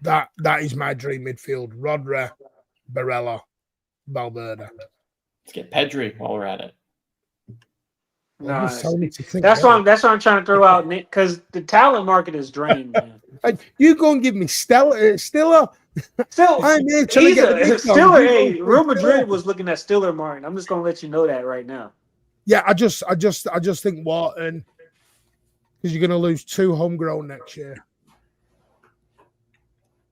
That is my dream midfield. Rodri, Barella, Valverde.
Let's get Pedri while we're at it.
No, that's what I'm trying to throw out, Nick, because the talent market is drained, man.
You go and give me Stiller.
Still,
I'm here trying to get
Stiller. Hey, Real Madrid was looking at Stiller, Martin. I'm just gonna let you know that right now.
Yeah, I just think Wharton because you're going to lose 2 homegrown next year.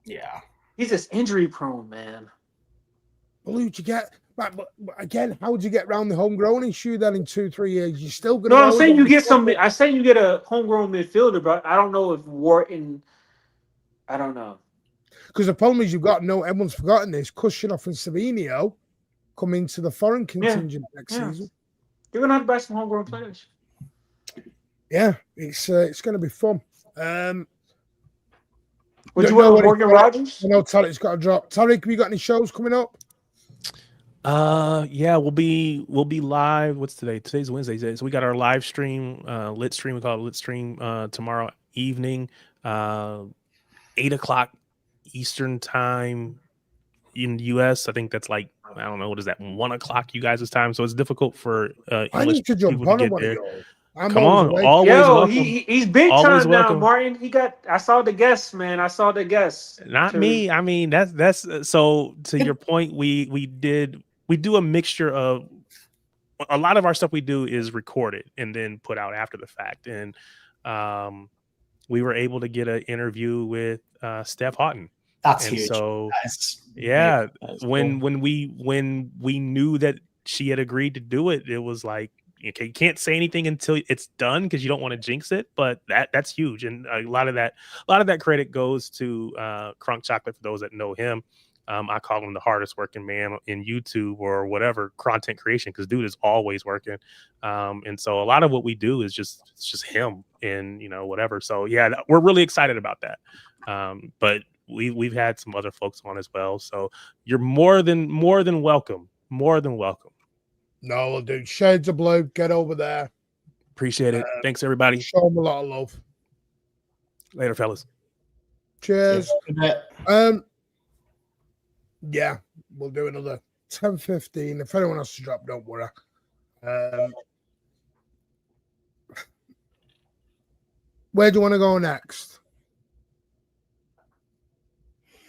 Yeah.
He's just injury prone, man.
But who'd you get? But again, how would you get around the homegrown issue then in 2-3 years? You're still going to.
No, I'm saying you get some. I say you get a homegrown midfielder, but I don't know if Wharton. I don't know.
Because the problem is everyone's forgotten this. Kushinoff and Savinio come into the foreign contingent next season.
You're gonna have to buy some homegrown players.
Yeah, it's going to be fun.
Would you want Morgan Rogers?
I know Tarek's got to drop. Tarek, have you got any shows coming up?
Yeah, we'll be live. What's today? Today's Wednesday. So we got our live stream, lit stream. We call it lit stream tomorrow evening, 8:00 Eastern time in the US. I think that's like, I don't know, what is that, 1:00 you guys' time? So it's difficult for
I
English
need to jump
people to
on
get there.
Come
on, always
Yo,
welcome.
he's big
Always
time now,
welcome.
Martin. I saw the guests, man. I saw the guests.
Not me. I mean, that's so to your point, we do a mixture of a lot of our stuff we do is recorded and then put out after the fact. And we were able to get an interview with Steph Houghton.
That's
and
huge.
So
Yeah,
when we knew that she had agreed to do it, it was like, okay, you can't say anything until it's done because you don't want to jinx it, but that's huge. And a lot of that credit goes to Crunk Chocolate, for those that know him. I call him the hardest working man in YouTube or whatever content creation, because dude is always working. And so a lot of what we do is just him and whatever. So yeah, we're really excited about that. But we've had some other folks on as well. So you're more than welcome. More than welcome.
No, dude. Shades of Blue. Get over there.
Appreciate it. Thanks, everybody.
Show them a lot of love.
Later, fellas.
Cheers. Yeah, we'll do another 10:15. If anyone has to drop, don't worry. Where do you want to go next?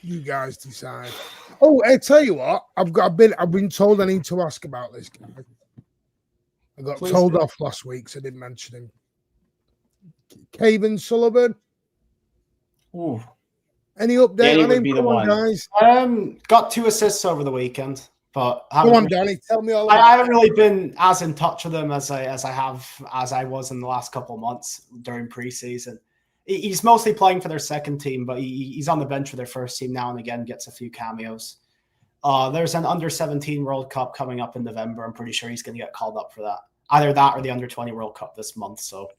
You guys decide. Oh, I tell you what, I've been told I need to ask about this guy. I got told off last week, so I didn't mention him. Caven Sullivan.
Ooh.
Any update
Danny
on
would
him?
be the
Come on,
one.
guys.
Got 2 assists over the weekend, but
Come on, Danny. Tell me all about
I haven't really been as in touch with him as I was in the last couple of months during preseason. He's mostly playing for their second team, but he's on the bench for their first team now and again, gets a few cameos. There's an under-17 World Cup coming up in November. I'm pretty sure he's going to get called up for that. Either that or the under-20 World Cup this month. So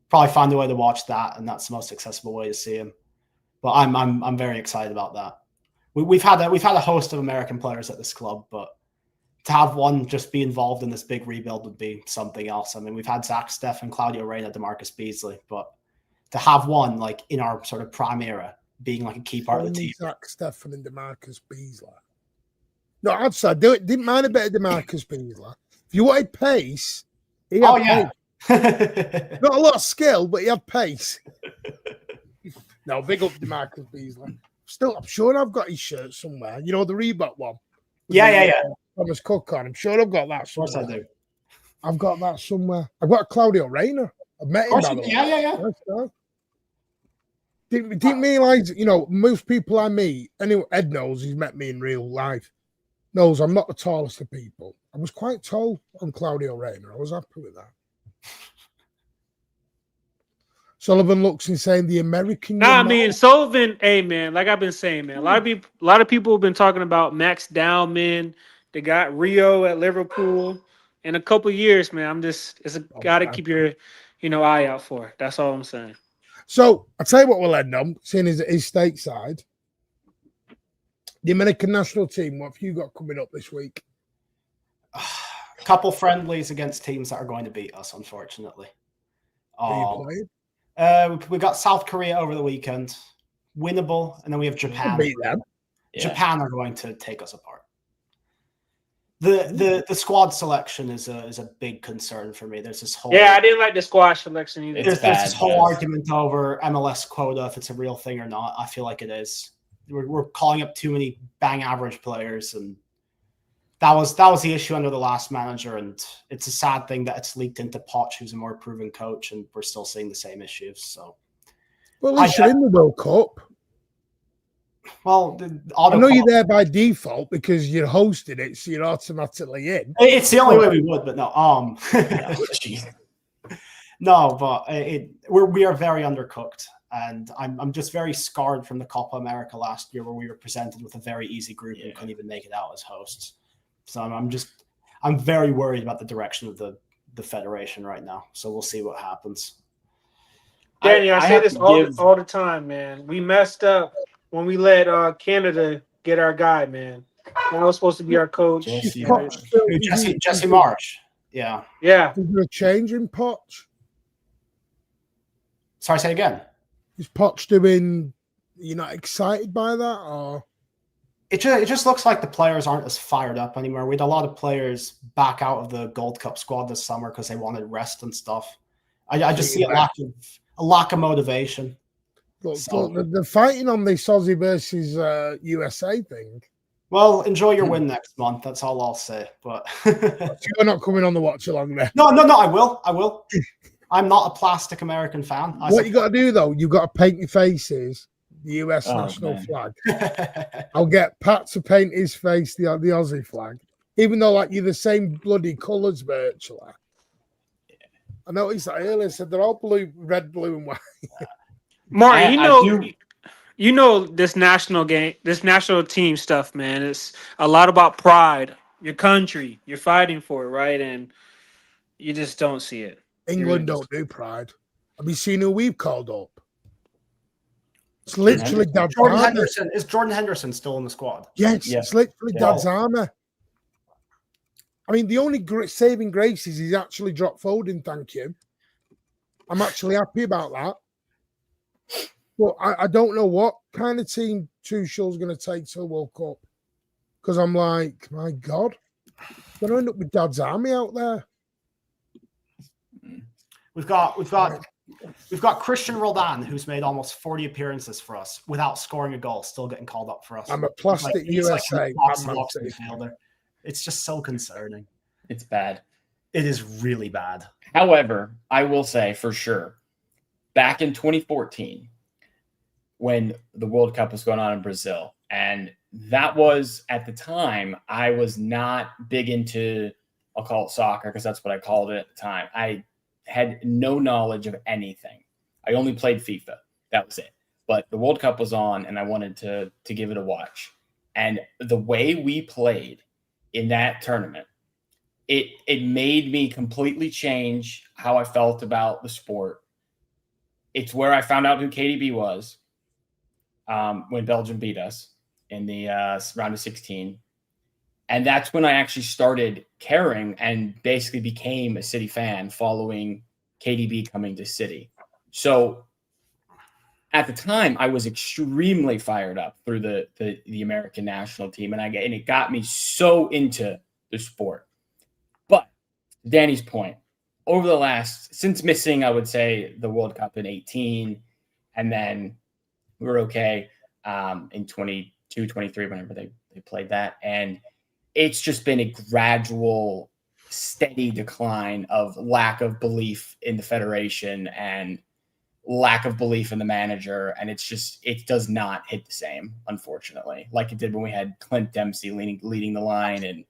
probably find a way to watch that, and that's the most accessible way to see him. But I'm very excited about that. We've had a host of American players at this club, but to have one just be involved in this big rebuild would be something else. I mean, we've had Zach Steff and Claudio Reyna, DeMarcus Beasley, but to have one like in our sort of prime era being like a key part of the team.
Zach Steffen and DeMarcus Beasley. No, I'd say do it. Didn't mind a bit of DeMarcus Beasley. If you wanted pace, he had pace. Not a lot of skill, but he had pace. No, big up DeMarcus Beasley. I'm sure I've got his shirt somewhere. You know, the Reebok one.
Yeah.
Thomas Cook on. I'm sure I've got that somewhere.
Of course I do.
I've got that somewhere. I've got a Claudio Reyna. I've met him. By the way.
Yeah.
Didn't realize, most people I meet, anyway, Ed knows he's met me in real life, knows I'm not the tallest of people. I was quite tall on Claudio Reyna. I was happy with that. Sullivan looks insane. The American.
Nah, I mean Sullivan. Hey, man, like I've been saying, man, a lot of people have been talking about Max Dowman. They got Rio at Liverpool. In a couple of years, man, got to keep your, eye out for. That's all I'm saying.
So I'll tell you what we'll end on, seeing as it is stateside. The American national team. What have you got coming up this week?
A couple friendlies against teams that are going to beat us, unfortunately.
Are you playing?
We got South Korea over the weekend, winnable, and then we have Japan.
Beat them.
Japan are going to take us apart. The squad selection is a big concern for me. There's this whole
I didn't like the squad selection either.
There's this whole argument over MLS quota, if it's a real thing or not. I feel like it is. We're calling up too many bang average players, and that was the issue under the last manager, and it's a sad thing that it's leaked into Poch, who's a more proven coach, and we're still seeing the same issues. So,
well, at least you're in the World Cup.
Well,
I know you're there by default because you're hosting it, so you're automatically in.
It's the only way we would, but no. No, but we are very undercooked, and I'm just very scarred from the Copa America last year, where we were presented with a very easy group and couldn't even make it out as hosts. So I'm very worried about the direction of the federation right now. So we'll see what happens.
Danny, I say this all the time, man. We messed up when we let Canada get our guy, man. That was supposed to be our coach.
Jesse Marsh. Yeah.
Yeah.
Is there a change in Poch?
Sorry, say again.
Is Poch doing? You're not excited by that, or?
It just looks like the players aren't as fired up anymore. We had a lot of players back out of the Gold Cup squad this summer because they wanted rest and stuff. I just see a lack of motivation.
Look, they're fighting on this Aussie versus USA thing.
Well, enjoy your win next month. That's all I'll say. But
you're not coming on the watch along there.
No, I will. I'm not a plastic American fan.
What you got to do though, you've got to paint your faces. The US national flag. I'll get Pat to paint his face the Aussie flag, even though like you're the same bloody colours virtually. I noticed that earlier. Said they're all blue, red, blue, and white.
Martin, you know this national team stuff, man. It's a lot about pride, your country, you're fighting for it, right? And you just don't see it.
England don't do pride. Have you seen who we've called up? It's literally Dad's
Jordan Henderson. Is Jordan Henderson still in the squad?
Yes, it's literally Dad's armour. I mean, the only saving grace is he's actually dropped Foden, thank you. I'm actually happy about that. But I don't know what kind of team Tuchel's going to take to the World Cup. Because I'm like, my God, going to end up with Dad's army out there.
We've got Christian Roldan, who's made almost 40 appearances for us without scoring a goal, still getting called up for us.
I'm a plastic USA.
It's just so concerning.
It's bad.
It is really bad.
However, I will say for sure, back in 2014, when the World Cup was going on in Brazil, and that was at the time, I was not big into, I'll call it soccer because that's what I called it at the time. I had no knowledge of anything. I only played FIFA. That was it. But the World Cup was on, and I wanted to give it a watch. And the way we played in that tournament, it made me completely change how I felt about the sport. It's where I found out who KDB was when Belgium beat us in the round of 16. And that's when I actually started caring and basically became a City fan following KDB coming to City. So at the time, I was extremely fired up through the American national team, and it got me so into the sport. But to Danny's point, over the since missing, I would say, the World Cup in 18, and then we were okay in 22, 23, whenever they played that. And it's just been a gradual, steady decline of lack of belief in the federation and lack of belief in the manager. And it does not hit the same, unfortunately, like it did when we had Clint Dempsey leading the line and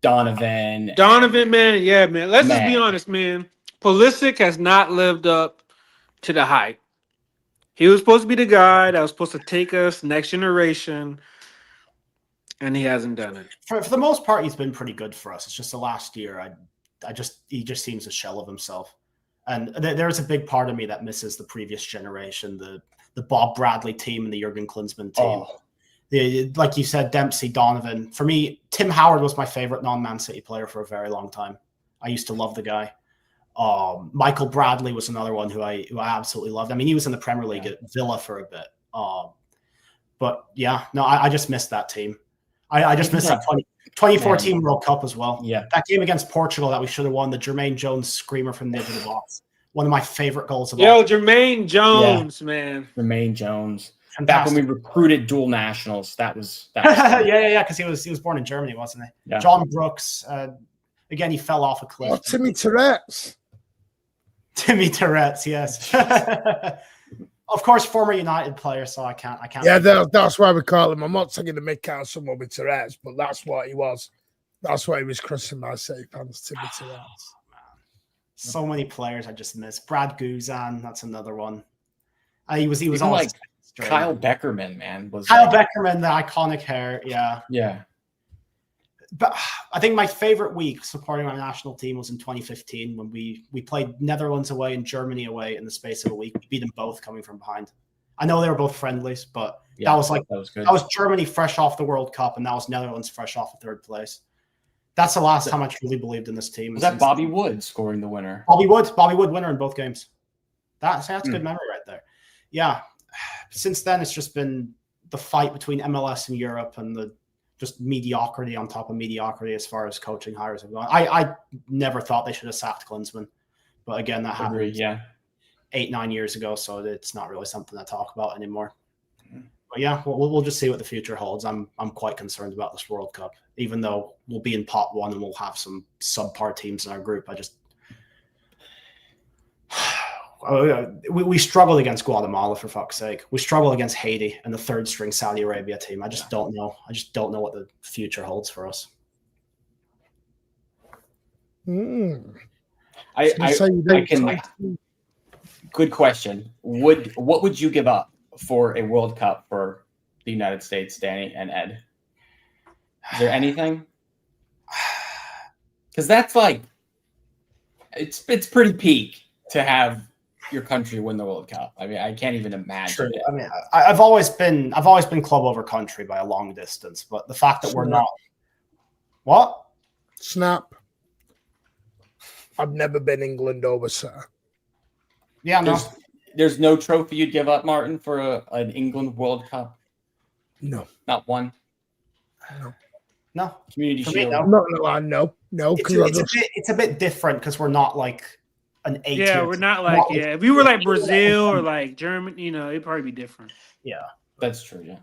Donovan,
man. Yeah, man. Let's just be honest, man. Pulisic has not lived up to the hype. He was supposed to be the guy that was supposed to take us next generation, and he hasn't done it.
For the most part, he's been pretty good for us. It's just the last year, he just seems a shell of himself. And there's a big part of me that misses the previous generation, the Bob Bradley team and the Jurgen Klinsmann team. Like you said, Dempsey, Donovan. For me, Tim Howard was my favorite non-Man City player for a very long time. I used to love the guy. Michael Bradley was another one who I absolutely loved. I mean, he was in the Premier League at Villa for a bit. But yeah, no, I just missed that team. I just missed that 2014 World Cup as well.
Yeah.
That game against Portugal that we should have won, the Jermaine Jones screamer from the edge of the box. One of my favorite goals of all.
Jermaine Jones, man.
Jermaine Jones. back when we
Fantastic.
recruited dual nationals. That was
yeah, because he was born in Germany, wasn't he?
Yeah.
John Brooks. Again, he fell off a cliff.
Oh, Timmy Tourette's.
Timmy Tourette's, yes. Of course, former United player, so I can't.
Yeah, that's why we call him. I'm not taking the mick out of someone with Tourette's, but that's what he was. That's why he was christened by City fans, Timmy Tourette's.
So many players I just missed. Brad Guzan, that's another one. He was
Even
on
like Kyle Beckerman, man.
Kyle Beckerman, the iconic hair, yeah.
Yeah.
But I think my favorite week supporting our national team was in 2015 when we played Netherlands away and Germany away in the space of a week. We beat them both coming from behind. I know they were both friendlies, but that was good. That was Germany fresh off the World Cup, and that was Netherlands fresh off of third place. That's the last time I truly believed in this team.
Was that Bobby Wood scoring the winner?
Bobby Wood winner in both games. That's good memory right there. Yeah. Since then, it's just been the fight between MLS and Europe and the just mediocrity on top of mediocrity as far as coaching hires have gone. I never thought they should have sacked Klinsmann. But again, that happened 8-9 years ago, so it's not really something to talk about anymore. But yeah, we'll just see what the future holds. I'm quite concerned about this World Cup, even though we'll be in pot one and we'll have some subpar teams in our group. We struggled against Guatemala, for fuck's sake. We struggle against Haiti and the third string Saudi Arabia team. I just don't know. I just don't know what the future holds for us.
Good question. What would you give up for a World Cup for the United States, Danny and Ed? Is there anything? Because that's like it's pretty peak to have your country win the World Cup. I mean, I can't even imagine.
I mean, I've always been club over country by a long distance, but the fact that we're not. What?
Snap. I've never been England over, sir.
Yeah, no.
There's no trophy you'd give up, Martin, for an England World Cup?
No.
Not one?
No.
Community Shield?
I'm not going to lie, no.
It's a bit different because we're not like an 8.
Yeah, we're not like, if we were like Brazil or like Germany, it'd probably be different.
Yeah.
That's true, yeah.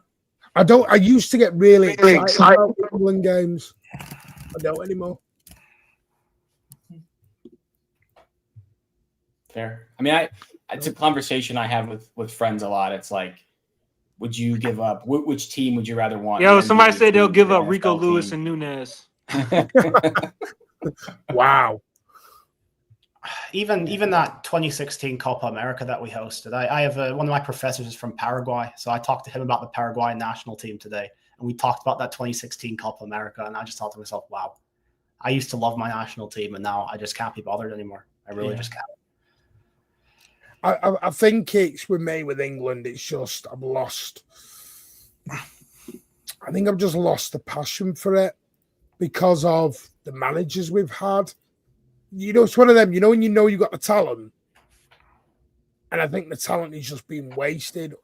I used to get really excited about England games. I don't anymore.
Fair. I mean, it's a conversation I have with friends a lot. It's like, would you give up? Which team would you rather want?
Yo, somebody said they'll give up Rico Lewis and Nunez.
Wow.
Even that 2016 Copa America that we hosted, I have one of my professors is from Paraguay, so I talked to him about the Paraguayan national team today, and we talked about that 2016 Copa America, and I just thought to myself, wow, I used to love my national team, and now I just can't be bothered anymore. I really just can't.
I think it's with me with England. It's just I've lost. I think I've just lost the passion for it because of the managers we've had. It's one of them. When you got the talent, and I think the talent is just being wasted.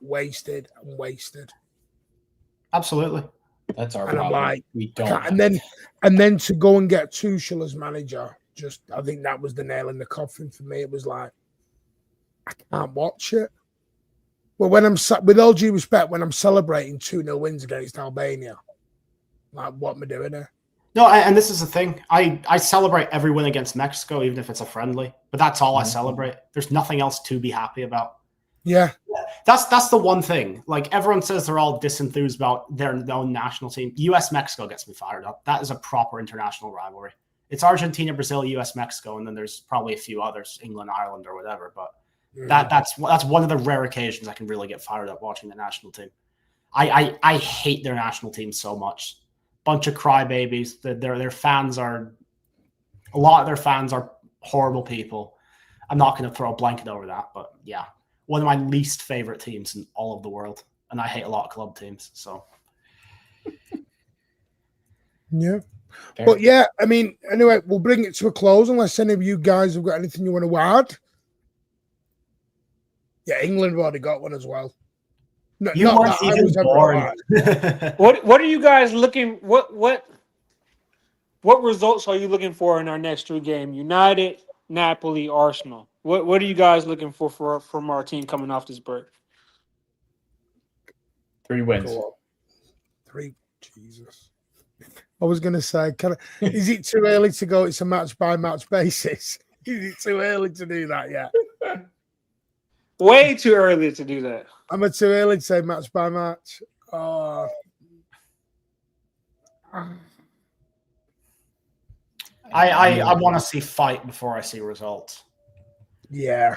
Absolutely,
that's our
and
problem.
I'm like,
we don't.
And then to go and get Tuchel as manager, I think that was the nail in the coffin for me. It was like, I can't watch it. Well, with all due respect, when I'm celebrating 2-0 wins against Albania, like, what am I doing there?
No, and this is the thing. I celebrate every win against Mexico, even if it's a friendly. But that's all I celebrate. There's nothing else to be happy about.
Yeah.
That's the one thing. Like, everyone says they're all disenthused about their own national team. US-Mexico gets me fired up. That is a proper international rivalry. It's Argentina, Brazil, US-Mexico, and then there's probably a few others, England, Ireland, or whatever. But that's one of the rare occasions I can really get fired up watching the national team. I hate their national team so much. Bunch of crybabies. Their fans are a lot of their fans are horrible people. I'm not going to throw a blanket over that, but yeah, one of my least favorite teams in all of the world, and I hate a lot of club teams. So
yeah, but yeah, I mean, anyway, we'll bring it to a close unless any of you guys have got anything you want to add. Yeah, England have already got one as well. No,
you weren't even born.
What are you guys looking? What results are you looking for in our next 3 games? United, Napoli, Arsenal. What are you guys looking for from our team coming off this break?
3 wins.
Go on. 3. Jesus. I was going to say, is it too early to go? It's a match by match basis. Is it too early to do that yet?
Way too early to do that.
Am I too early to say match by match? Oh.
I want to see fight before I see results.
Yeah.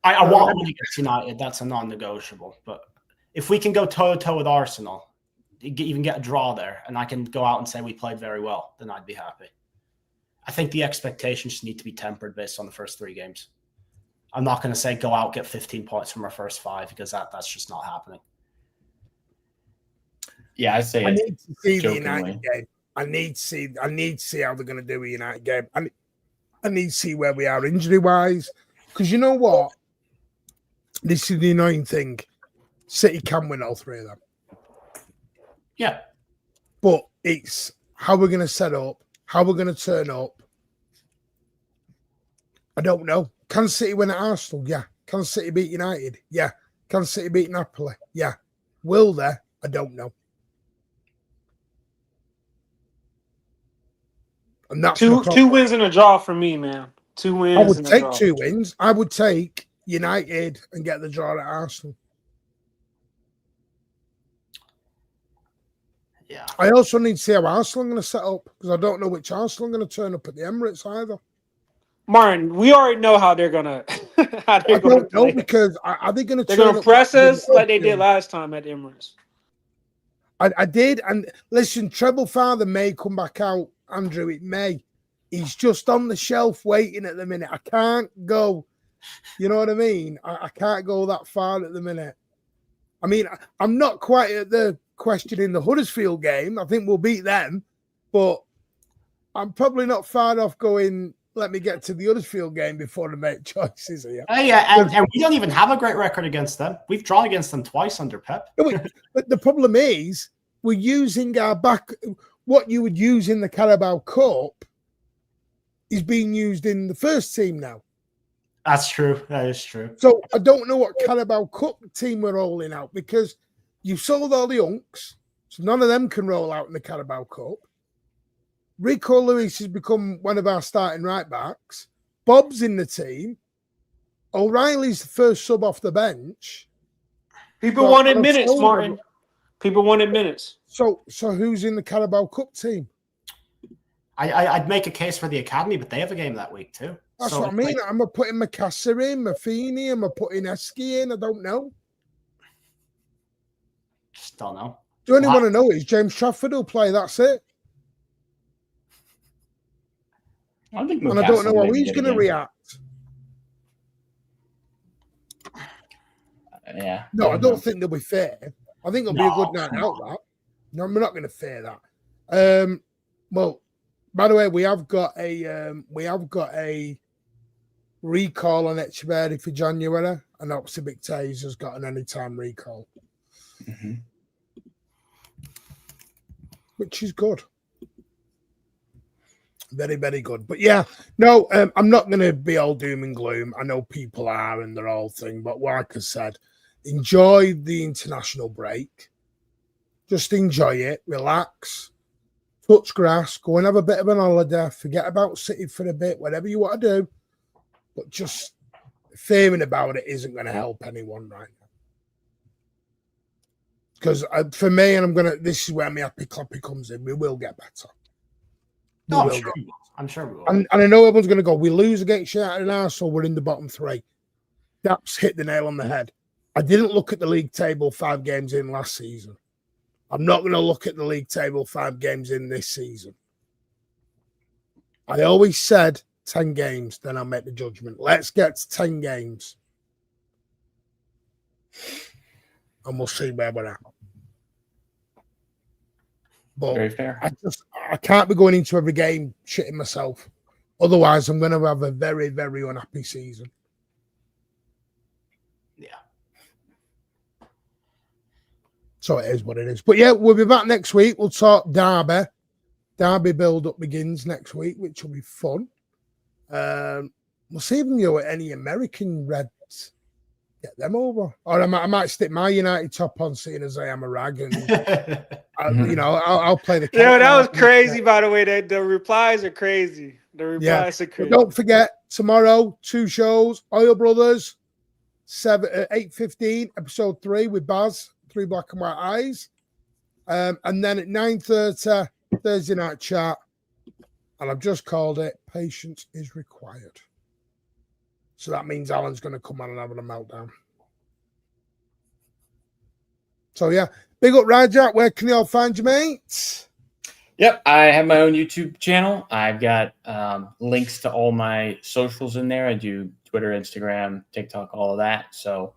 I want to get United. That's a non-negotiable. But if we can go toe-to-toe with Arsenal, even get a draw there, and I can go out and say we played very well, then I'd be happy. I think the expectations need to be tempered based on the first 3 games. I'm not going to say go out, get 15 points from our first 5, because that's just not happening.
Yeah, I say
I
it
need to see
jokingly.
the United game. I need to see how they're going to do a United game. I need to see where we are injury-wise. Because you know what? This is the annoying thing. City can win all 3 of them.
Yeah.
But it's how we're going to set up, how we're going to turn up. I don't know. Can City win at Arsenal? Yeah. Can City beat United? Yeah. Can City beat Napoli? Yeah. Will they? I don't know. And that's
Two wins and a draw for me, man. 2 wins.
I would
and a
take
draw.
2 wins. I would take United and get the draw at Arsenal.
Yeah.
I also need to see how Arsenal are going to set up, because I don't know which Arsenal are going to turn up at the Emirates either.
Martin, we already know how they're gonna
I don't know, because are they going to?
They're gonna press us like they did last time at the Emirates.
I did, and listen, Treble Father may come back out, Andrew. It may. He's just on the shelf waiting at the minute. I can't go. You know what I mean? I can't go that far at the minute. I mean, I'm not quite at the questioning the Huddersfield game. I think we'll beat them, but I'm probably not far off going, let me get to the Huddersfield game before I make choices here.
Yeah, and we don't even have a great record against them. We've drawn against them twice under Pep.
But the problem is, we're using our back. What you would use in the Carabao Cup is being used in the first team now.
That's true. That is true.
So I don't know what Carabao Cup team we're rolling out, because you've sold all the unks, so none of them can roll out in the Carabao Cup. Rico Lewis has become one of our starting right backs. Bob's in the team. O'Reilly's the first sub off the bench.
People wanted minutes, Martin. People wanted minutes.
So who's in the Carabao Cup team?
I'd make a case for the academy, but they have a game that week too.
That's
So
what I mean.
like,
Am I putting Macassar in, Maffini? Am I putting Eski in? I don't know.
just don't know.
The only one I know is James Trafford will play. That's it.
I think
And I don't know how he's going to react.
Yeah.
No, I don't think they'll be fair. I think it'll be a good night out. That. No, we're not going to fear that. Well, by the way, we have got a recall on Echeverri for January, and obviously Big Taze has got an anytime recall, which is good. Very, very good. But yeah, no, I'm not going to be all doom and gloom. I know people are and they're all thing, but like I said, enjoy the international break. Just enjoy it, relax, touch grass, go and have a bit of an holiday, forget about City for a bit, whatever you want to do. But just fearing about it isn't going to help anyone right now. Because for me, and this is where my happy clappy comes in, we will get better.
No, I'm sure we will.
And I know everyone's going to go, we lose against United and Arsenal, we're in the bottom 3. That's hit the nail on the head. I didn't look at the league table 5 games in last season. I'm not going to look at the league table 5 games in this season. I always said 10 games, then I'll make the judgment. Let's get to 10 games. And we'll see where we're at. But
very fair.
I can't be going into every game shitting myself. Otherwise, I'm going to have a very, very unhappy season.
Yeah.
So it is what it is. But yeah, we'll be back next week. We'll talk Derby. Derby build-up begins next week, which will be fun. We'll see if we can go at any American Reds get them over. Or I might stick my United top on, seeing as I am a rag, and I'll play the.
Yo, that was crazy. By the way, that the replies are crazy. The replies are crazy.
But don't forget, tomorrow 2 shows. Oil Brothers, 8:15, episode 3 with Baz, 3 Black and White Eyes, and then at 9:30 Thursday night chat. And I've just called it Patience is Required. So that means Alan's going to come on and have a meltdown. So, yeah. Big up, Rajat. Where can you all find you, mates?
Yep, I have my own YouTube channel. I've got links to all my socials in there. I do Twitter, Instagram, TikTok, all of that. So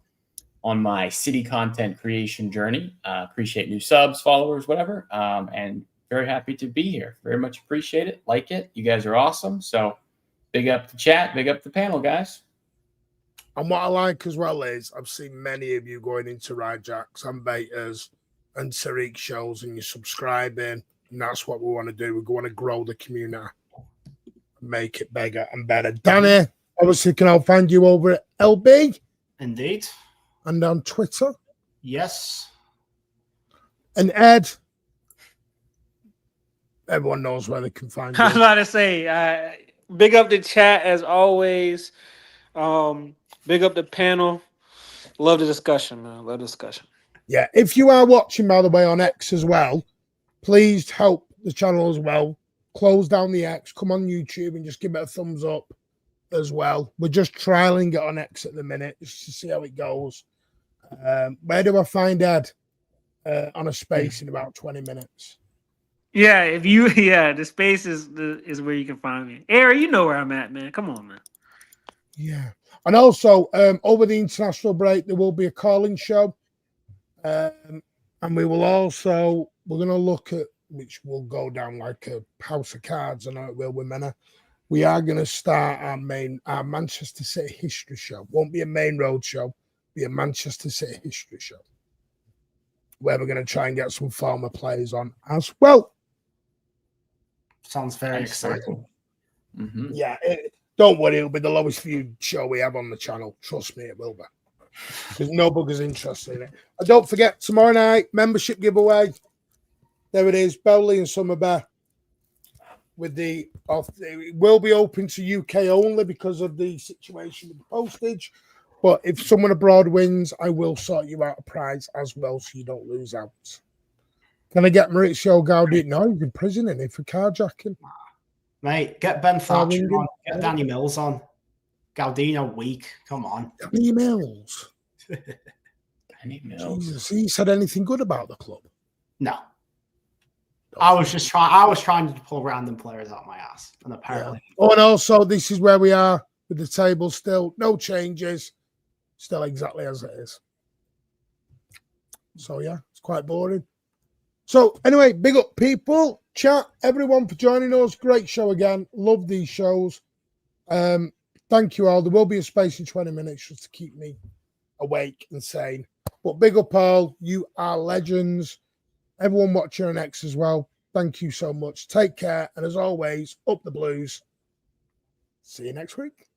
on my city content creation journey, appreciate new subs, followers, whatever. And very happy to be here. Very much appreciate it. Like it. You guys are awesome. So big up the chat. Big up the panel, guys.
And what I like as well is I've seen many of you going into Rajak's and Betas and Tariq shows, and you're subscribing. And that's what we want to do. We want to grow the community and make it bigger and better. Danny, obviously, can I find you over at LB?
Indeed.
And on Twitter?
Yes.
And Ed? Everyone knows where they can find you.
I was about to say, big up the chat as always. Big up the panel. Love the discussion, man. Love the discussion.
Yeah, if you are watching, by the way, on X as well, please help the channel as well. Close down the X. Come on YouTube and just give it a thumbs up as well. We're just trialing it on X at the minute just to see how it goes. Where do I find Ed? On a space in about 20 minutes.
Yeah, the space is where you can find me. Ari, you know where I'm at, man. Come on, man.
Yeah. And also, over the international break, there will be a calling show. And we will also, we're going to look at, which will go down like a house of cards, I know it will with Mena. We are going to start our Manchester City history show. Won't be a main road show, be a Manchester City history show, where we're going to try and get some former players on as well.
Sounds very exciting.
Mm-hmm.
Yeah, don't worry, it'll be the lowest viewed show we have on the channel. Trust me, it will be. There's no buggers interested in it. And don't forget, tomorrow night, membership giveaway. There it is, Bowley and Summerbear. It will be open to UK only because of the situation with the postage. But if someone abroad wins, I will sort you out a prize as well so you don't lose out. Can I get Maurizio Gaudi? No, he's in prison, isn't he, for carjacking?
Mate, get Ben Thatcher on. Get Danny Mills on. Gaudino weak. Come on.
Danny Mills.
Danny Mills.
Jesus, he said anything good about the club?
No. I was trying to pull random players out my ass. And apparently.
Yeah. Oh, and also, this is where we are with the table still. No changes. Still exactly as it is. So, yeah, it's quite boring. So, anyway, big up people. Chat, everyone for joining us. Great show again. Love these shows. Thank you all. There will be a space in 20 minutes just to keep me awake and sane. But big up all. You are legends. Everyone watching on X as well. Thank you so much. Take care. And as always, up the Blues. See you next week.